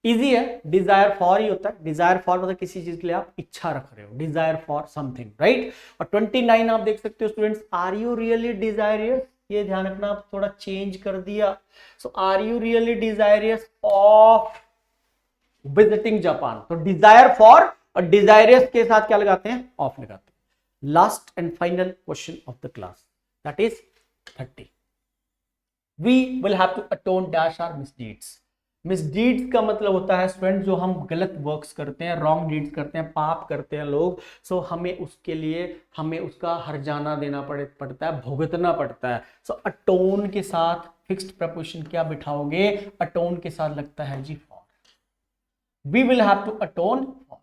easy है, desire for he होता है। Desire for मतलब किसी चीज के लिए आप इच्छा रख रहे हो, डिजायर फॉर समथिंग, राइट। और 29 आप देख सकते हो students, are you really desirous, ये ध्यान रखना, आप थोड़ा चेंज कर दिया। So are you really desirous of visiting Japan, तो डिजायर फॉर और डिजायरियस के साथ क्या लगाते हैं, ऑफ लगाते हैं। Last and final question of the class, that is 30, we will have to atone dash our misdeeds. Misdeeds का मतलब होता है स्टूडेंट जो हम गलत वर्क्स करते हैं, रॉन्ग डीड्स करते हैं, पाप करते हैं लोग, सो हमें उसके लिए हमें उसका हर्जाना देना पड़ता है, भुगतना पड़ता है। सो अटोन के साथ फिक्स्ड प्रपोजिशन क्या बिठाओगे, अटोन के साथ लगता है जी for, we will have to atone for,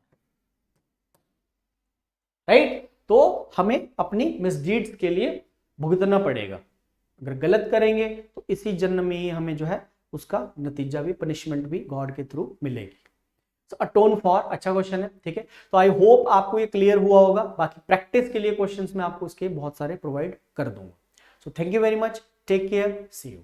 right. तो हमें अपनी मिसडीड्स के लिए भुगतना पड़ेगा, अगर गलत करेंगे तो इसी जन्म में ही हमें जो है उसका नतीजा भी, पनिशमेंट भी गॉड के थ्रू मिलेगी। सो अटोन फॉर अच्छा क्वेश्चन है, ठीक है। तो आई होप आपको ये क्लियर हुआ होगा। बाकी प्रैक्टिस के लिए क्वेश्चंस मैं आपको उसके बहुत सारे प्रोवाइड कर दूंगा। So thank you very much, take care, see you.